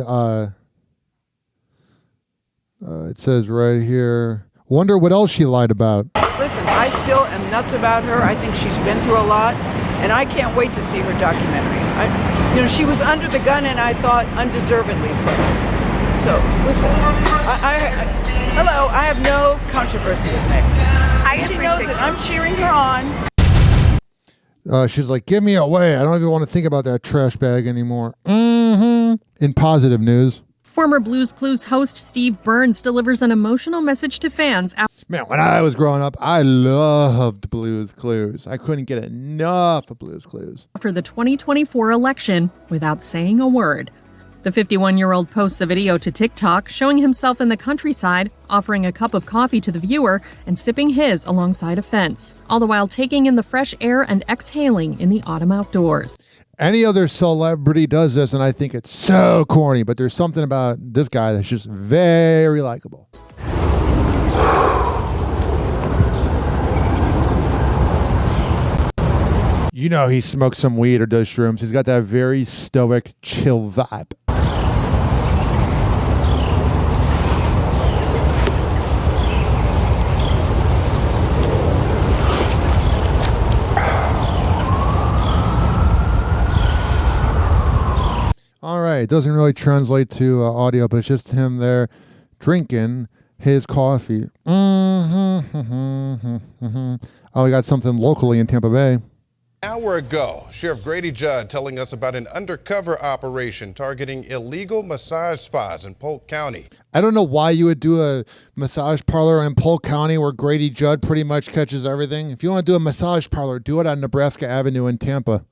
It says right here, wonder what else she lied about. Listen, I still am nuts about her. I think she's been through a lot. And I can't wait to see her documentary. She was under the gun, and I thought undeservedly so. So, listen, hello, I have no controversy with Meg. She knows it. I'm cheering her on. She's like, give me away. I don't even want to think about that trash bag anymore. In positive news. Former Blue's Clues host Steve Burns delivers an emotional message to fans. Man, when I was growing up, I loved Blue's Clues. I couldn't get enough of Blue's Clues. After the 2024 election without saying a word. The 51-year-old posts a video to TikTok showing himself in the countryside, offering a cup of coffee to the viewer and sipping his alongside a fence, all the while taking in the fresh air and exhaling in the autumn outdoors. Any other celebrity does this, and I think it's so corny, but there's something about this guy that's just very likable. You know he smokes some weed or does shrooms. He's got that very stoic, chill vibe. All right, it doesn't really translate to audio, but it's just him there drinking his coffee. Oh, we got something locally in Tampa Bay. An hour ago, Sheriff Grady Judd telling us about an undercover operation targeting illegal massage spas in Polk County. I don't know why you would do a massage parlor in Polk County where Grady Judd pretty much catches everything. If you want to do a massage parlor, do it on Nebraska Avenue in Tampa.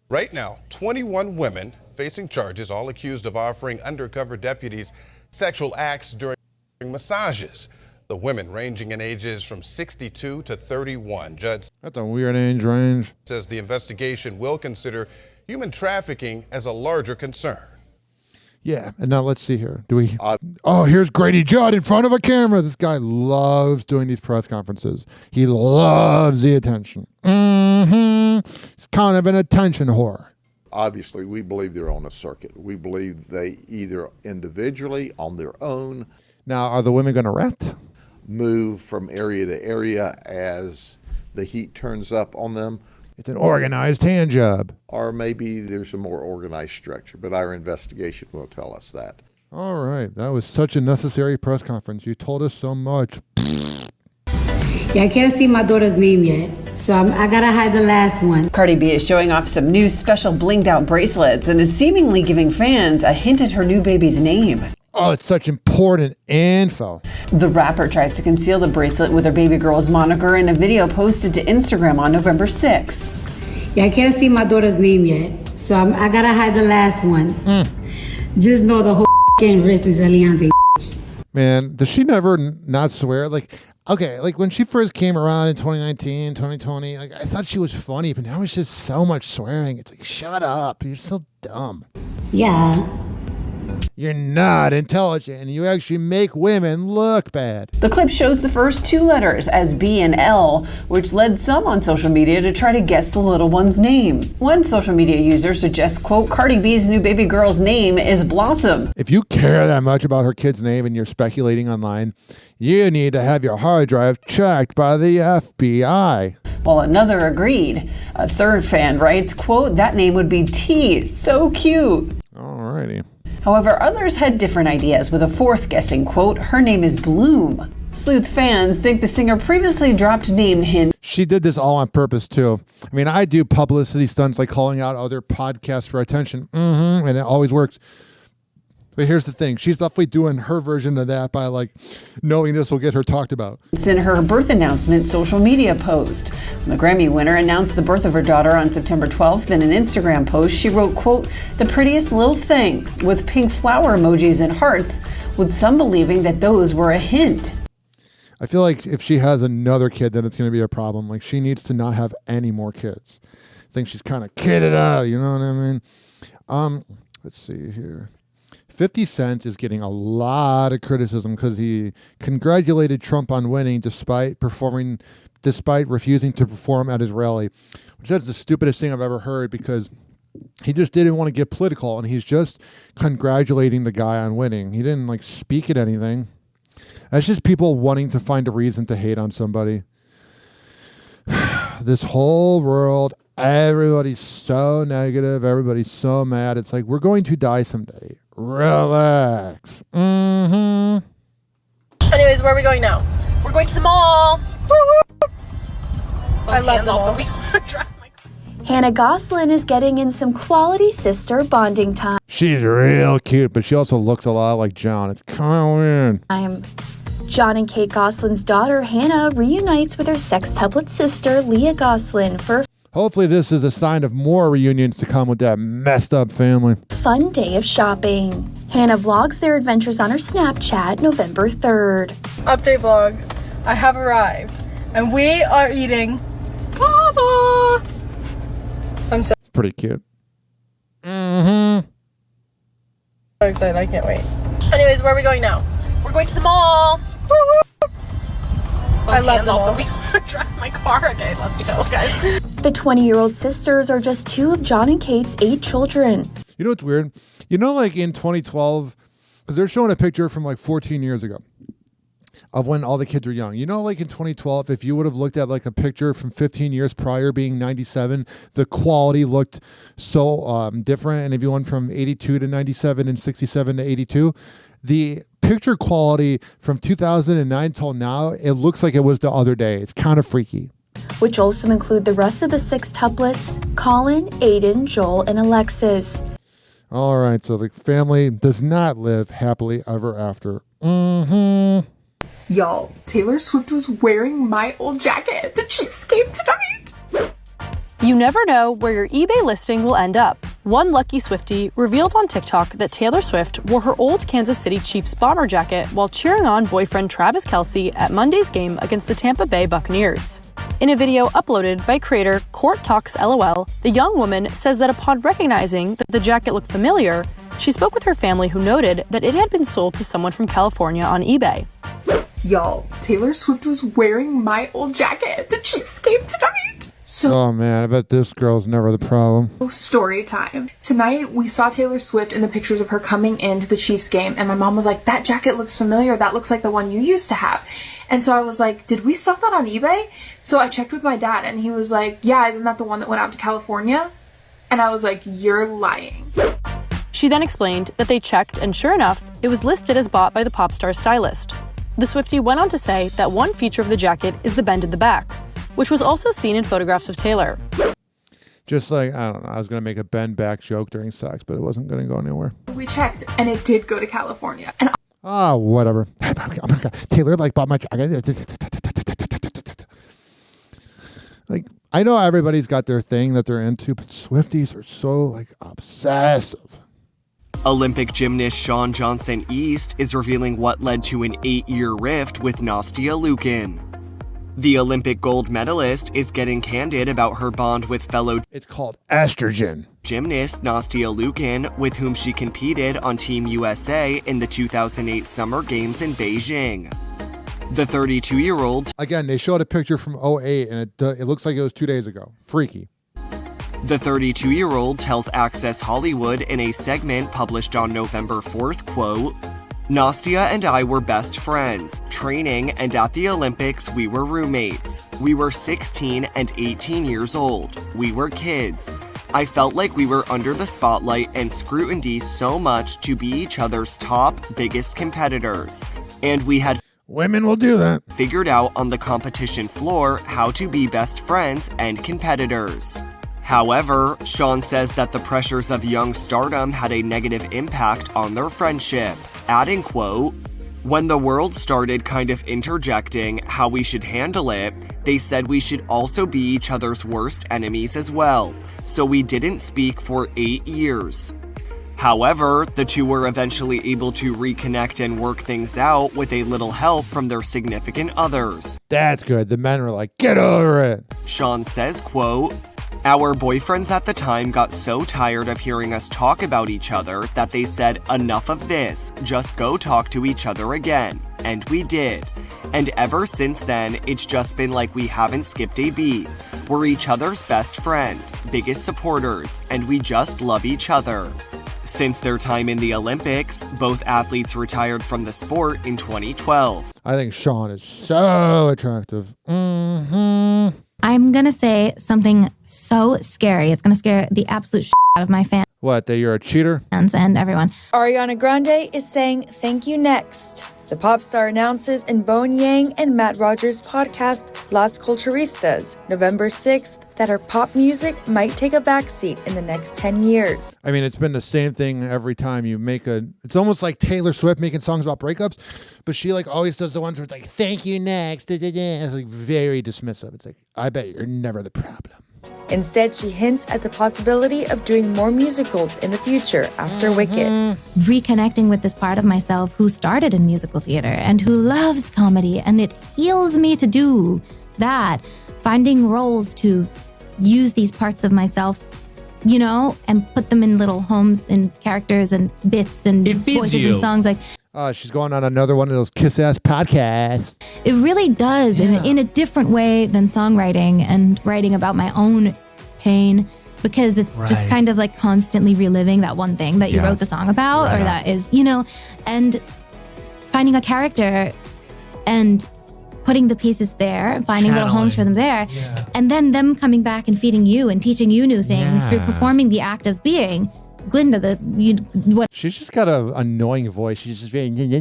Right now, 21 women facing charges, all accused of offering undercover deputies sexual acts during massages. The women ranging in ages from 62 to 31. Judd, that's a weird age range. Says the investigation will consider human trafficking as a larger concern. Yeah, and now let's see here. Do we? Here's Grady Judd in front of a camera. This guy loves doing these press conferences. He loves the attention. He's kind of an attention whore. Obviously, we believe they're on a circuit. We believe they either individually, on their own. Now, are the women going to rat? Move from area to area as the heat turns up on them. It's an organized hand job. Or maybe there's a more organized structure, but our investigation will tell us that. All right. That was such a necessary press conference. You told us so much. Yeah, I can't see my daughter's name yet. so I gotta hide the last one. Cardi B is showing off some new special blinged out bracelets and is seemingly giving fans a hint at her new baby's name. Oh, it's such important info. The rapper tries to conceal the bracelet with her baby girl's moniker in a video posted to Instagram on November 6th. Yeah, I can't see my daughter's name yet, so I gotta hide the last one. Just know the whole wrist is Alianza. Man, does she never not swear? Like, okay, like when she first came around in 2019, 2020, like I thought she was funny, but now it's just so much swearing. It's like, shut up. You're so dumb. Yeah. You're not intelligent, and you actually make women look bad. The clip shows the first two letters as B and L, which led some on social media to try to guess the little one's name. One social media user suggests, quote, Cardi B's new baby girl's name is Blossom. If you care that much about her kid's name and you're speculating online, you need to have your hard drive checked by the FBI. While another agreed. A third fan writes, quote, that name would be T, so cute. Alrighty. However, others had different ideas, with a fourth guessing, quote, her name is Bloom. Sleuth fans think the singer previously dropped name hint. She did this all on purpose, too. I mean, I do publicity stunts like calling out other podcasts for attention, and it always works. But here's the thing. She's definitely doing her version of that by, like, knowing this will get her talked about. It's in her birth announcement social media post. The Grammy winner announced the birth of her daughter on September 12th. In an Instagram post, she wrote, quote, the prettiest little thing, with pink flower emojis and hearts, with some believing that those were a hint. I feel like if she has another kid, then it's going to be a problem. Like, she needs to not have any more kids. I think she's kind of kidded out, you know what I mean? Let's see here. 50 Cent is getting a lot of criticism because he congratulated Trump on winning despite refusing to perform at his rally, which is the stupidest thing I've ever heard, because he just didn't want to get political and he's just congratulating the guy on winning. He didn't like speak at anything. That's just people wanting to find a reason to hate on somebody. This whole world, everybody's so negative. Everybody's so mad. It's like, we're going to die someday. Relax. Anyways, where are we going now? We're going to the mall. I love the mall. Hannah Gosselin is getting in some quality sister bonding time. She's real cute, but she also looks a lot like John. It's kind of weird. John and Kate Gosselin's daughter, Hannah, reunites with her sextuplet sister, Leah Gosselin, for hopefully this is a sign of more reunions to come with that messed up family. Fun day of shopping. Hannah vlogs their adventures on her Snapchat November 3rd. Update vlog. I have arrived and we are eating kava. I'm so It's pretty cute. so excited. I can't wait. Anyways, where are we going now? We're going to the mall. I love the mall. Drive my car. Okay, let's go, guys. The 20-year-old sisters are just two of John and Kate's 8 children. You know what's weird? You know, like in 2012, because they're showing a picture from like 14 years ago of when all the kids were young. You know, like in 2012, if you would have looked at like a picture from 15 years prior being 97, the quality looked so different. And if you went from 82 to 97 and 67 to 82, the picture quality from 2009 till now, it looks like it was the other day. It's kind of freaky. Which also include the rest of the sextuplets, Colin, Aiden, Joel, and Alexis. All right, so the family does not live happily ever after. Y'all, Taylor Swift was wearing my old jacket at the Chiefs game tonight. You never know where your eBay listing will end up. One lucky Swiftie revealed on TikTok that Taylor Swift wore her old Kansas City Chiefs bomber jacket while cheering on boyfriend Travis Kelce at Monday's game against the Tampa Bay Buccaneers. In a video uploaded by creator Court Talks LOL, the young woman says that upon recognizing that the jacket looked familiar, she spoke with her family, who noted that it had been sold to someone from California on eBay. Y'all, Taylor Swift was wearing my old jacket at the Chiefs game tonight. Oh man, I bet this girl's never the problem. Story time. Tonight, we saw Taylor Swift in the pictures of her coming into the Chiefs game, and my mom was like, that jacket looks familiar. That looks like the one you used to have. And so I was like, did we sell that on eBay? So I checked with my dad, and he was like, yeah, isn't that the one that went out to California? And I was like, you're lying. She then explained that they checked, and sure enough, it was listed as bought by the pop star stylist. The Swiftie went on to say that one feature of the jacket is the bend in the back. which was also seen in photographs of Taylor. Just like, I don't know, I was going to make a bend back joke during sex, but it wasn't going to go anywhere. We checked, and it did go to California. And Whatever. Oh my God. Taylor bought my jacket. Like, I know everybody's got their thing that they're into, but Swifties are so obsessive. Olympic gymnast Shawn Johnson East is revealing what led to an 8-year rift with Nastia Liukin. The Olympic gold medalist is getting candid about her bond with fellow It's called estrogen gymnast Nastia Liukin, with whom she competed on Team USA in the 2008 Summer Games in Beijing. The 32-year-old... Again, they showed a picture from 2008, and it looks like it was 2 days ago. Freaky. The 32-year-old tells Access Hollywood in a segment published on November 4th, quote, Nastia and I were best friends, training, and at the Olympics we were roommates. We were 16 and 18 years old. We were kids. I felt like we were under the spotlight and scrutiny so much to be each other's top, biggest competitors. And we had... Women will do that. Figured out on the competition floor how to be best friends and competitors. However, Shawn says that the pressures of young stardom had a negative impact on their friendship, adding, quote, when the world started kind of interjecting how we should handle it, they said we should also be each other's worst enemies as well, so we didn't speak for 8 years. However, the two were eventually able to reconnect and work things out with a little help from their significant others. That's good. The men were like, get over it. Shawn says, quote, our boyfriends at the time got so tired of hearing us talk about each other that they said, enough of this, just go talk to each other again. And we did. And ever since then, it's just been like we haven't skipped a beat. We're each other's best friends, biggest supporters, and we just love each other. Since their time in the Olympics, both athletes retired from the sport in 2012. I think Shawn is so attractive. Mm-hmm. I'm going to say something so scary. It's going to scare the absolute shit out of my fans. What, that you're a cheater? And everyone. Ariana Grande is saying thank you next. The pop star announces in Bone Yang and Matt Rogers' podcast, Las Culturistas, November 6th, that her pop music might take a backseat in the next 10 years. I mean, it's been the same thing every time you make it's almost like Taylor Swift making songs about breakups, but she always does the ones where it's like, thank you next. It's very dismissive. It's like, I bet you're never the problem. Instead, she hints at the possibility of doing more musicals in the future after Wicked. Reconnecting with this part of myself who started in musical theater and who loves comedy, and it heals me to do that. Finding roles to use these parts of myself, and put them in little homes and characters and bits and voices and songs. She's going on another one of those kiss-ass podcasts. It really does, in a different way than songwriting and writing about my own pain, because it's just kind of constantly reliving that one thing that you wrote the song about, or that is, and finding a character and putting the pieces there and finding little homes for them there, and then them coming back and feeding you and teaching you new things through performing the act of being. Glinda, what? She's just got an annoying voice. She's just very whatever,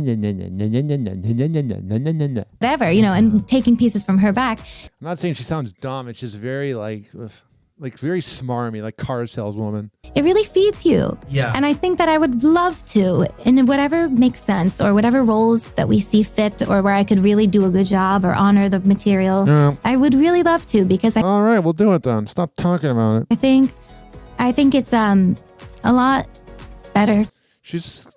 and taking pieces from her back. I'm not saying she sounds dumb. It's just very very smarmy, like car saleswoman. It really feeds you. Yeah. And I think that I would love to, in whatever makes sense, or whatever roles that we see fit, or where I could really do a good job or honor the material. Yeah. I would really love to, because all right, we'll do it then. Stop talking about it. I think it's a lot better. She's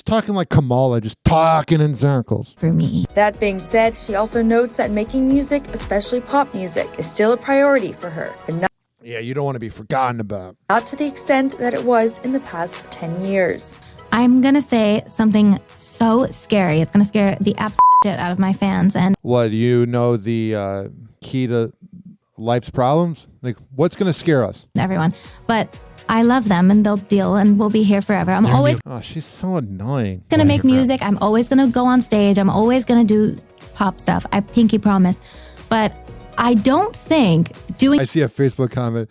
talking like Kamala, just talking in circles. For me. That being said, she also notes that making music, especially pop music, is still a priority for her, but not you don't want to be forgotten about. Not to the extent that it was in the past 10 years. I'm going to say something so scary. It's going to scare the absolute shit out of my fans. And what, the key to life's problems? What's going to scare us? Everyone. But I love them, and they'll deal, and we'll be here forever. I'm always she's so annoying. Going to make music. I'm always going to go on stage. I'm always going to do pop stuff. I pinky promise. But I don't think doing... I see a Facebook comment.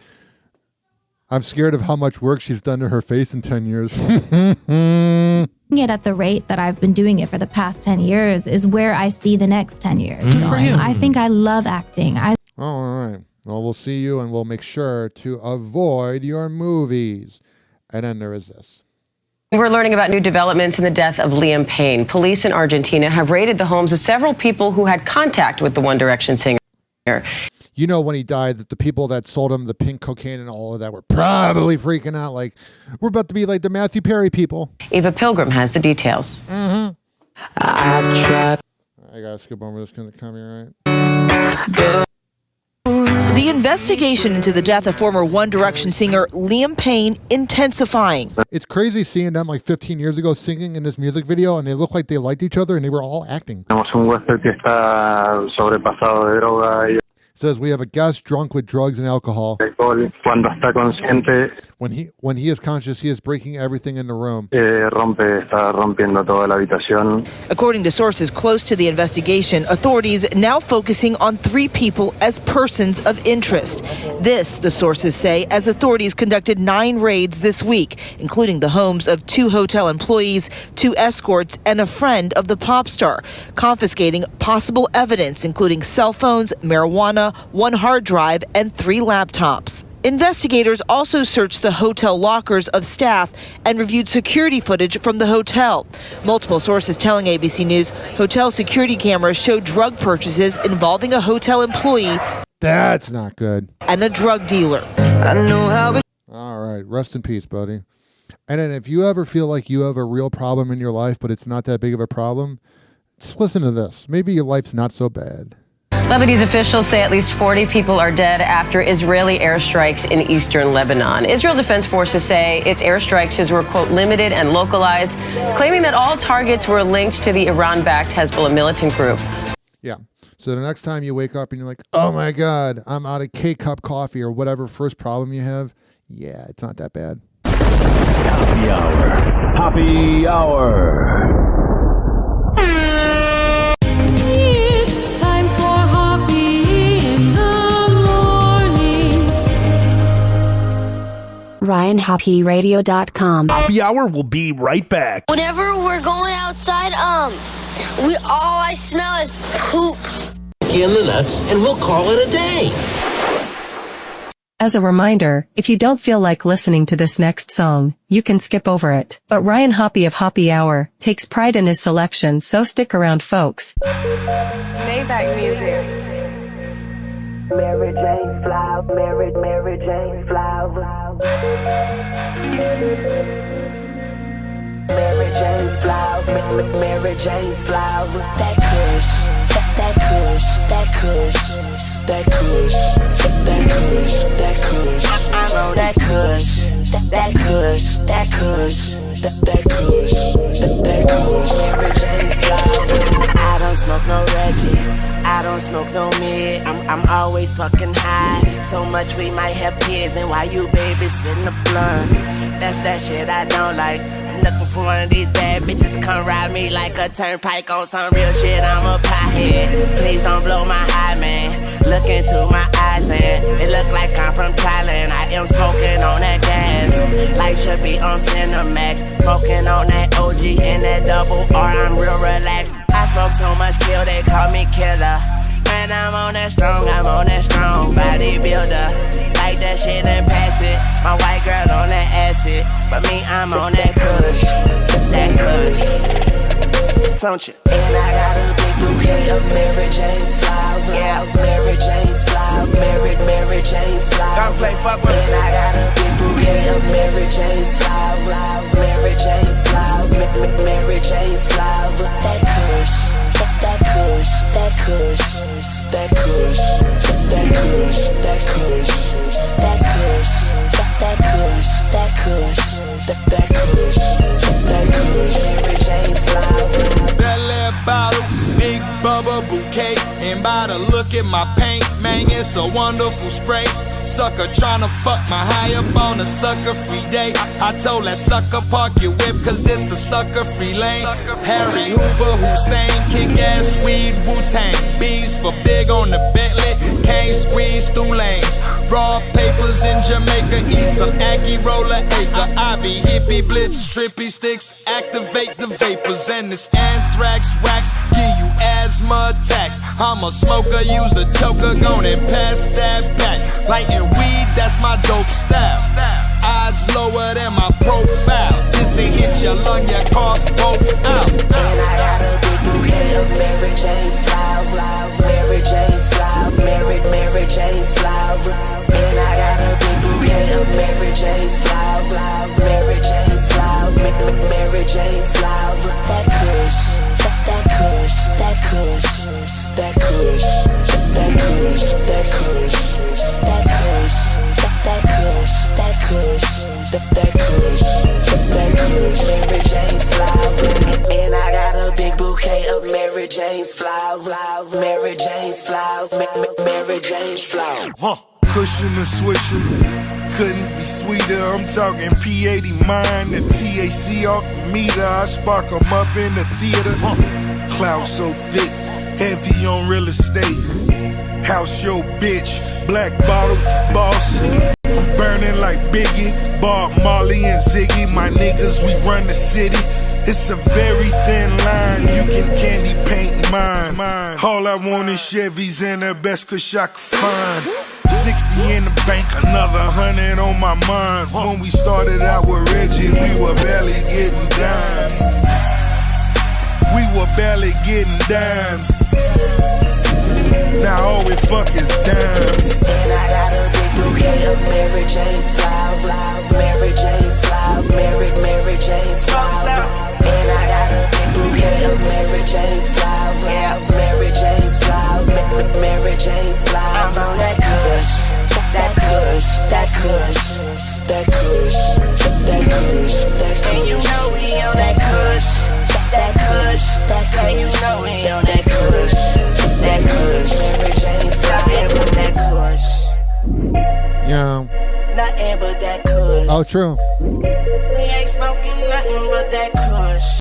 I'm scared of how much work she's done to her face in 10 years. It at the rate that I've been doing it for the past 10 years is where I see the next 10 years. Good for you. I think I love acting. All right. Well, we'll see you, and we'll make sure to avoid your movies. And then there is this. We're learning about new developments in the death of Liam Payne. Police in Argentina have raided the homes of several people who had contact with the One Direction singer. You know, when he died, that the people that sold him the pink cocaine and all of that were probably freaking out like, we're about to be like the Matthew Perry people. Eva Pilgrim has the details. Mm-hmm. I've tried. I gotta skip over this because of the copyright. The investigation into the death of former One Direction singer Liam Payne intensifying. It's crazy seeing them like 15 years ago singing in this music video, and they look like they liked each other and they were all acting. It says we have a guest drunk with drugs and alcohol. When he is conscious, he is breaking everything in the room. According to sources close to the investigation, authorities now focusing on 3 people as persons of interest. This, the sources say, as authorities conducted 9 raids this week, including the homes of 2 hotel employees, 2 escorts, and a friend of the pop star, confiscating possible evidence, including cell phones, marijuana, 1 hard drive, and 3 laptops. Investigators also searched the hotel lockers of staff and reviewed security footage from the hotel. Multiple sources telling ABC News hotel security cameras showed drug purchases involving a hotel employee. That's not good. And a drug dealer. I know how. All right, rest in peace, buddy. And then if you ever feel like you have a real problem in your life, but it's not that big of a problem, just listen to this. Maybe your life's not so bad. Lebanese officials say at least 40 people are dead after Israeli airstrikes in eastern Lebanon. Israel Defense Forces say its airstrikes were, quote, limited and localized, claiming that all targets were linked to the Iran-backed Hezbollah militant group. Yeah. So the next time you wake up and you're like, oh my God, I'm out of K-cup coffee or whatever first problem you have, yeah, it's not that bad. Happy Hour. Happy Hour. RyanHoppeRadio.com. Happy Hour will be right back. Whenever we're going outside, all I smell is poop. In the nuts, and we'll call it a day. As a reminder, if you don't feel like listening to this next song, you can skip over it. But Ryan Hoppe of Hoppe Hour takes pride in his selection, so stick around, folks. Maybach music. Mary Jane Flower, Mary Jane Flower. Mary Jane's flower, Mary Jane's flower. That kush, that kush, that kush, that kush, that kush, that kush. I know that kush, that kush, that kush, that kush, that kush. Mary Jane's flower. I don't smoke no Reggie, I don't smoke no mid. I'm always fucking high. So much we might have kids, and while you babysitting the blunt, that's that shit I don't like. Looking for one of these bad bitches to come ride me like a turnpike on some real shit. I'm a pothead. Please don't blow my high, man. Look into my eyes and it look like I'm from Thailand. I am smoking on that gas. Life should be on Cinemax. Smoking on that OG and that double R. I'm real relaxed. I smoke so much kill, they call me killer. Man, I'm on that strong bodybuilder. Like that shit and pass it. My white girl on that acid, but me, I'm on that kush, that kush. Don't you? And I got a big bouquet of Mary Jane's flower. Yeah, Mary Jane's flower, Mary Jane's flower. Don't play fuck with me. And I got a big bouquet of Mary Jane's flower, Mary Jane's flower, Mary Jane's flowers. That kush, that kush, that kush, that kush, that kush, that kush, that kush, that kush, that kush, that kush, that kush. Mary Jane's flowers. Belly bottle, big bubba bouquet. And by the look at my paint, man, it's a wonderful spray. Sucker tryna fuck my high up on a sucker free day. I told that sucker park your whip, cause this a sucker free lane. Harry Hoover, Hussein, kick ass, weed, Wu-Tang. Bees for big on the Bentley, can't squeeze through lanes. Raw papers in Jamaica, eat some Aki roller acre. I be hippie blitz, trippy sticks, activate the vapors. And this anthrax wax, give you asthma attacks. max. I'm a smoker, use a choker, gon' and pass that back. Lighting weed, that's my dope style. Eyes lower than my profile. This ain't hit your lung, your car both out. And I got a big bouquet of Mary Jane's flowers. Mary Jane's flowers. Mary Jane's flowers. And I got a big bouquet of Mary Jane's flowers. Mary Jane's flowers. Mary Jane's flowers. That kush. That kush. That kush. That kush. That kush. That kush. That kush. That kush. That kush. That kush. That kush. Mary Jane's flowers. And I got a big bouquet of Mary Jane's flowers. Mary Jane's flowers. Mary Jane's flowers. Cushion and swisher, couldn't be sweeter. I'm talking P80 mine, the TAC off the meter. I spark 'em up in the theater. Cloud so thick, heavy on real estate. House your bitch, black bottle for boss. I'm burning like Biggie, Bob Marley and Ziggy. My niggas, we run the city. It's a very thin line, you can candy paint mine. All I want is Chevys and the best kush I could find. 60 in the bank, another 100 on my mind. When we started out with Reggie, we were barely getting dimes. We were barely getting dimes. Now all we fuck is dimes. And I got a big bouquet of Mary Jane's flowers. Mary Jane's flowers. Mary Jane's flowers. And I got a big bouquet of Mary Jane's flowers. Mary Jane's flowers. Mary Jane's flowers. I'm on that kush. That kush. That kush. That kush. That kush. That kush. And you know we on that kush. That kush. That kush. And you know we on that kush. That kush. Mary Jane's flowers. That kush. Yeah. Nothing but that kush. Oh, true. We ain't smoking nothing but that kush.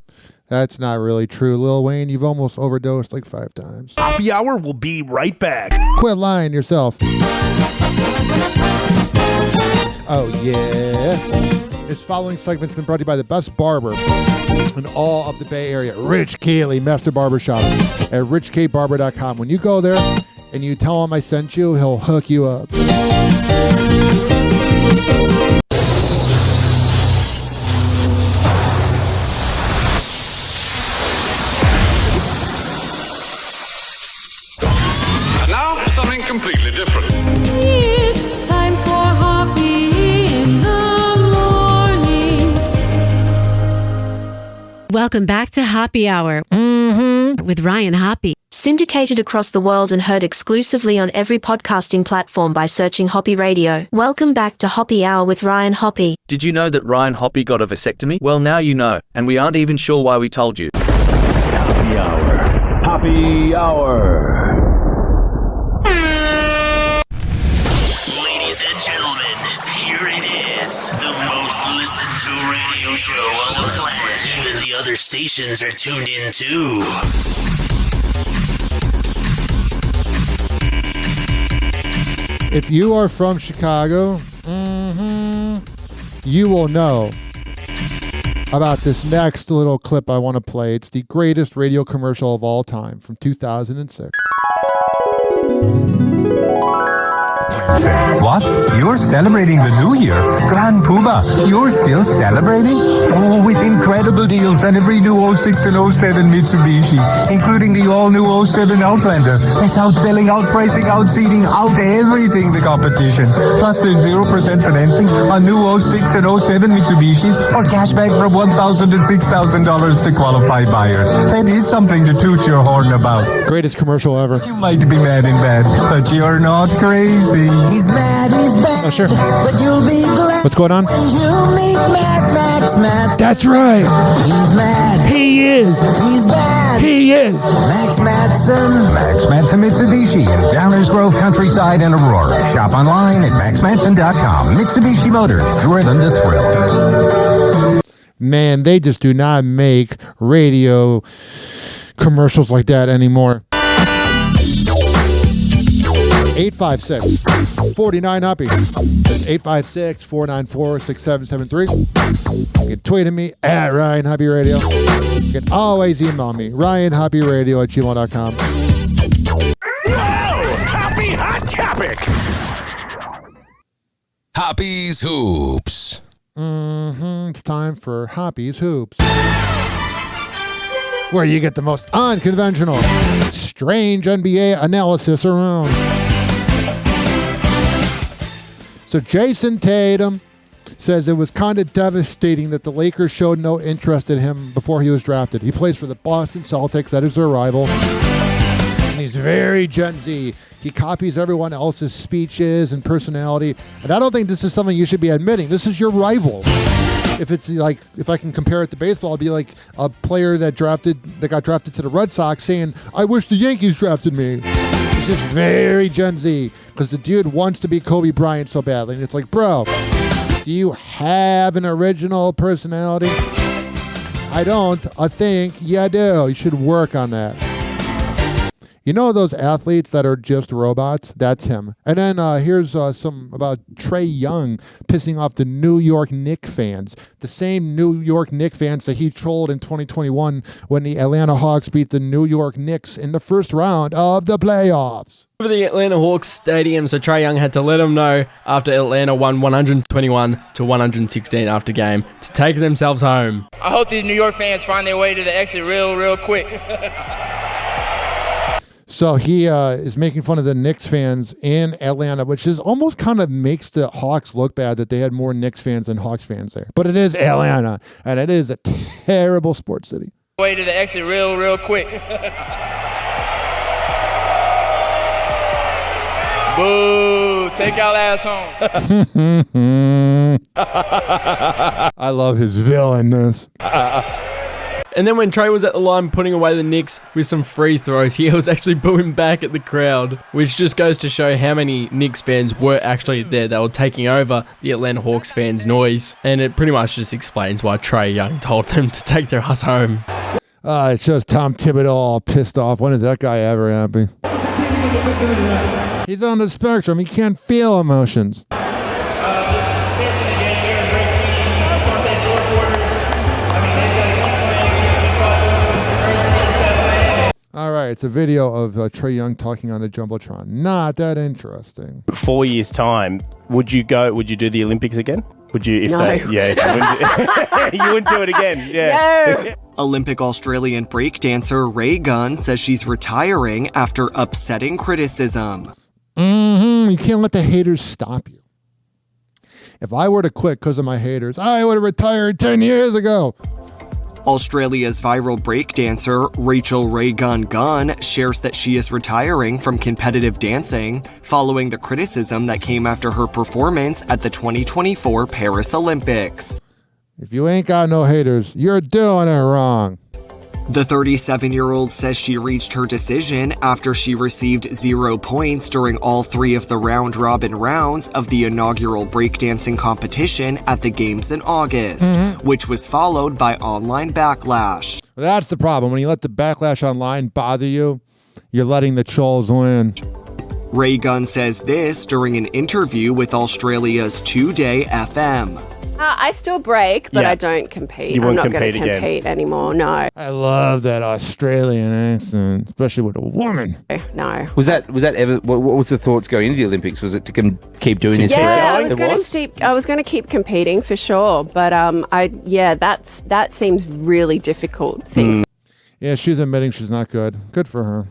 That's not really true, Lil Wayne. You've almost overdosed like 5 times. Hoppe Hour will be right back. Quit lying yourself. Oh, yeah. This following segment's been brought to you by the best barber in all of the Bay Area, Rich Keeley, Master Barbershop at richkbarber.com. When you go there and you tell him I sent you, he'll hook you up. Now, something completely different. It's time for Hoppe in the morning. Welcome back to Hoppe Hour with Ryan Hoppe. Syndicated across the world and heard exclusively on every podcasting platform by searching Hoppe Radio. Welcome back to Hoppe Hour with Ryan Hoppe. Did you know that Ryan Hoppe got a vasectomy? Well, now you know, and we aren't even sure why we told you. Hoppe Hour. Hoppe Hour. Ladies and gentlemen, here it is. The most listened to radio show on the planet. Even the other stations are tuned in too. If you are from Chicago, you will know about this next little clip I want to play. It's the greatest radio commercial of all time from 2006. What? You're celebrating the new year? Grand Poobah, you're still celebrating? Oh, with incredible deals on every new 06 and 07 Mitsubishi, including the all-new 07 Outlander. That's outselling, outpricing, outseating, out everything the competition. Plus there's 0% financing on new 06 and 07 Mitsubishis or cashback from $1,000 to $6,000 to qualified buyers. That is something to toot your horn about. Greatest commercial ever. You might be mad in bed, but you're not crazy. He's mad, he's bad. Oh, sure. But you'll be glad. What's going on? When you meet Max. That's right. He's mad. He is. He's bad. He is. Max Matson. Max Matson Mitsubishi in Downers Grove, Countryside, and Aurora. Shop online at maxmatson.com. Mitsubishi Motors, driven to thrill. Man, they just do not make radio commercials like that anymore. 856-49-HOPPE. That's 856-494-6773. You can tweet at me at Ryan Hoppe Radio. You can always email me, RyanHoppeRadio@gmail.com. hot topic. Hoppe's Hoops. It's time for Hoppe's Hoops, where you get the most unconventional, strange NBA analysis around. So Jason Tatum says it was kind of devastating that the Lakers showed no interest in him before he was drafted. He plays for the Boston Celtics, that is their rival. And he's very Gen Z. He copies everyone else's speeches and personality. And I don't think this is something you should be admitting. This is your rival. If I can compare it to baseball, it'd be like a player that got drafted to the Red Sox saying, I wish the Yankees drafted me. It's just very Gen Z because the dude wants to be Kobe Bryant so badly. And it's like, bro, do you have an original personality? I don't. I think you do. You should work on that. You know those athletes that are just robots? That's him. And then here's some about Trae Young pissing off the New York Knicks fans. The same New York Knicks fans that he trolled in 2021 when the Atlanta Hawks beat the New York Knicks in the first round of the playoffs. Over the Atlanta Hawks stadium, so Trae Young had to let them know after Atlanta won 121-116 after game to take themselves home. I hope these New York fans find their way to the exit real quick. So he is making fun of the Knicks fans in Atlanta, which is almost kind of makes the Hawks look bad that they had more Knicks fans than Hawks fans there. But it is Atlanta, and it is a terrible sports city. Way to the exit real quick. Boo! Take y'all ass home. I love his villainness. And then when Trae was at the line putting away the Knicks with some free throws, he was actually booing back at the crowd, which just goes to show how many Knicks fans were actually there. They were taking over the Atlanta Hawks fans' noise, and it pretty much just explains why Trae Young told them to take their ass home. It shows Tom Thibodeau all pissed off. When is that guy ever happy? He's on the spectrum. He can't feel emotions. All right, it's a video of Trae Young talking on the Jumbotron. Not that interesting. 4 years' time, would you do the Olympics again? Would you? No. You wouldn't do it again. Yeah. No. Olympic Australian breakdancer Ray Gunn says she's retiring after upsetting criticism. You can't let the haters stop you. If I were to quit because of my haters, I would have retired 10 years ago. Australia's viral breakdancer Rachel Ray Gunn shares that she is retiring from competitive dancing following the criticism that came after her performance at the 2024 Paris Olympics. If you ain't got no haters, you're doing it wrong. The 37-year-old says she reached her decision after she received 0 points during all 3 of the round-robin rounds of the inaugural breakdancing competition at the Games in August, which was followed by online backlash. That's the problem. When you let the backlash online bother you, you're letting the trolls win. Ray Gunn says this during an interview with Australia's 2-day FM. I still break, but I don't compete. You won't I'm not going to compete compete anymore, no. I love that Australian accent, especially with a woman. No. Was that ever? What was the thoughts going into the Olympics? Was it to keep doing this? Yeah, I was going to keep competing for sure, but that seems really difficult thing. Yeah, she's admitting she's not good. Good for her.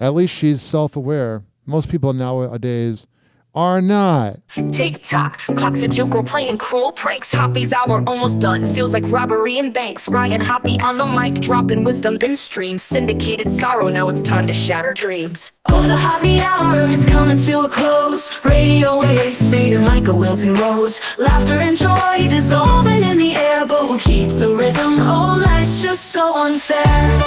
At least she's self-aware. Most people nowadays are not. Tick-tock, clock's a joke, we're playing cruel pranks. Hoppe's hour almost done, feels like robbery in banks. Ryan Hoppe on the mic, dropping wisdom then streams. Syndicated sorrow, now it's time to shatter dreams. Oh, the Hoppe hour is coming to a close. Radio waves fading like a wilting rose. Laughter and joy dissolving in the air, but we'll keep the rhythm. Oh, life's just so unfair.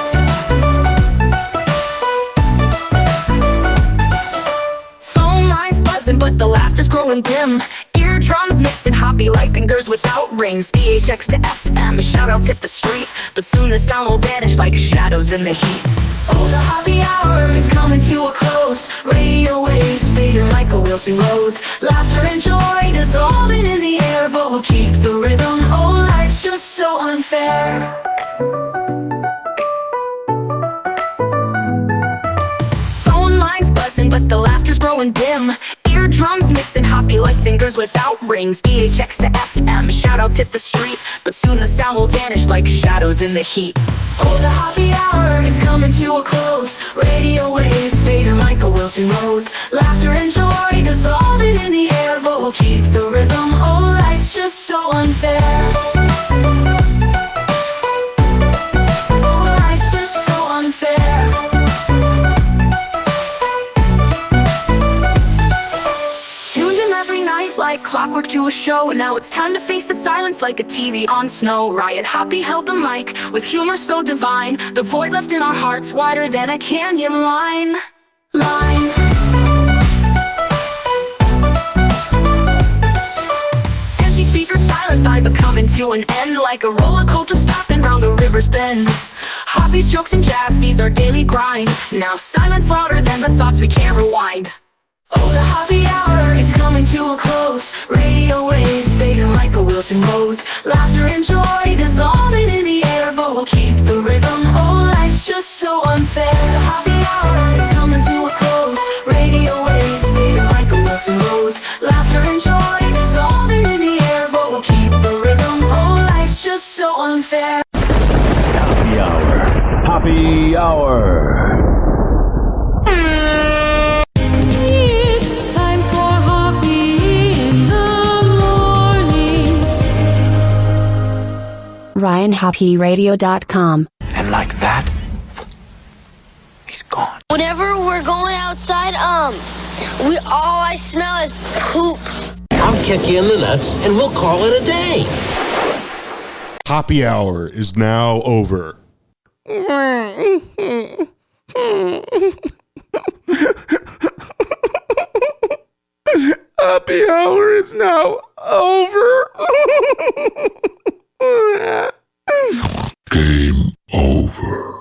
But the laughter's growing dim. Eardrums mixing Hoppe like fingers without rings. DHX to FM, shout outs hit the street, but soon the sound will vanish like shadows in the heat. Oh, the Hoppe hour is coming to a close. Radio waves fading like a wilting rose. Laughter and joy dissolving in the air, but we'll keep the rhythm. Oh, life's just so unfair. but the laughter's growing dim. Eardrums mixing Hoppe like fingers without rings. DHX to FM, shoutouts hit the street, but soon the sound will vanish like shadows in the heat. Oh, the Hoppe Hour is coming to a close. Radio waves fading like a wilting rose. Laughter and joy dissolving in the air, but we'll keep the rhythm. Oh, life's just so unfair. Oh, life's just so unfair. Like clockwork to a show, and now it's time to face the silence like a TV on snow. Ryan Hoppe held the mic with humor so divine, the void left in our hearts wider than a canyon line. Empty speaker, silent vibe coming to an end, like a rollercoaster stopping round the river's bend. Hoppe's jokes and jabs, these are daily grind. Now silence louder than the thoughts we can't rewind. Oh, the Hoppe Hour is coming to a close. Radio waves fading like a wilting rose. Laughter and joy dissolving in the air, but we'll keep the rhythm. Oh, life's just so unfair. The Hoppe Hour is coming to a close. Radio waves fading like a wilting rose. Laughter and joy dissolving in the air, but we'll keep the rhythm. Oh, life's just so unfair. Hoppe Hour. Hoppe Hour. RyanHoppeRadio.com. And like that, he's gone. Whenever we're going outside, all I smell is poop. I'll kick you in the nuts and we'll call it a day. Hoppe Hour is now over. Hoppe Hour is now over. Game over.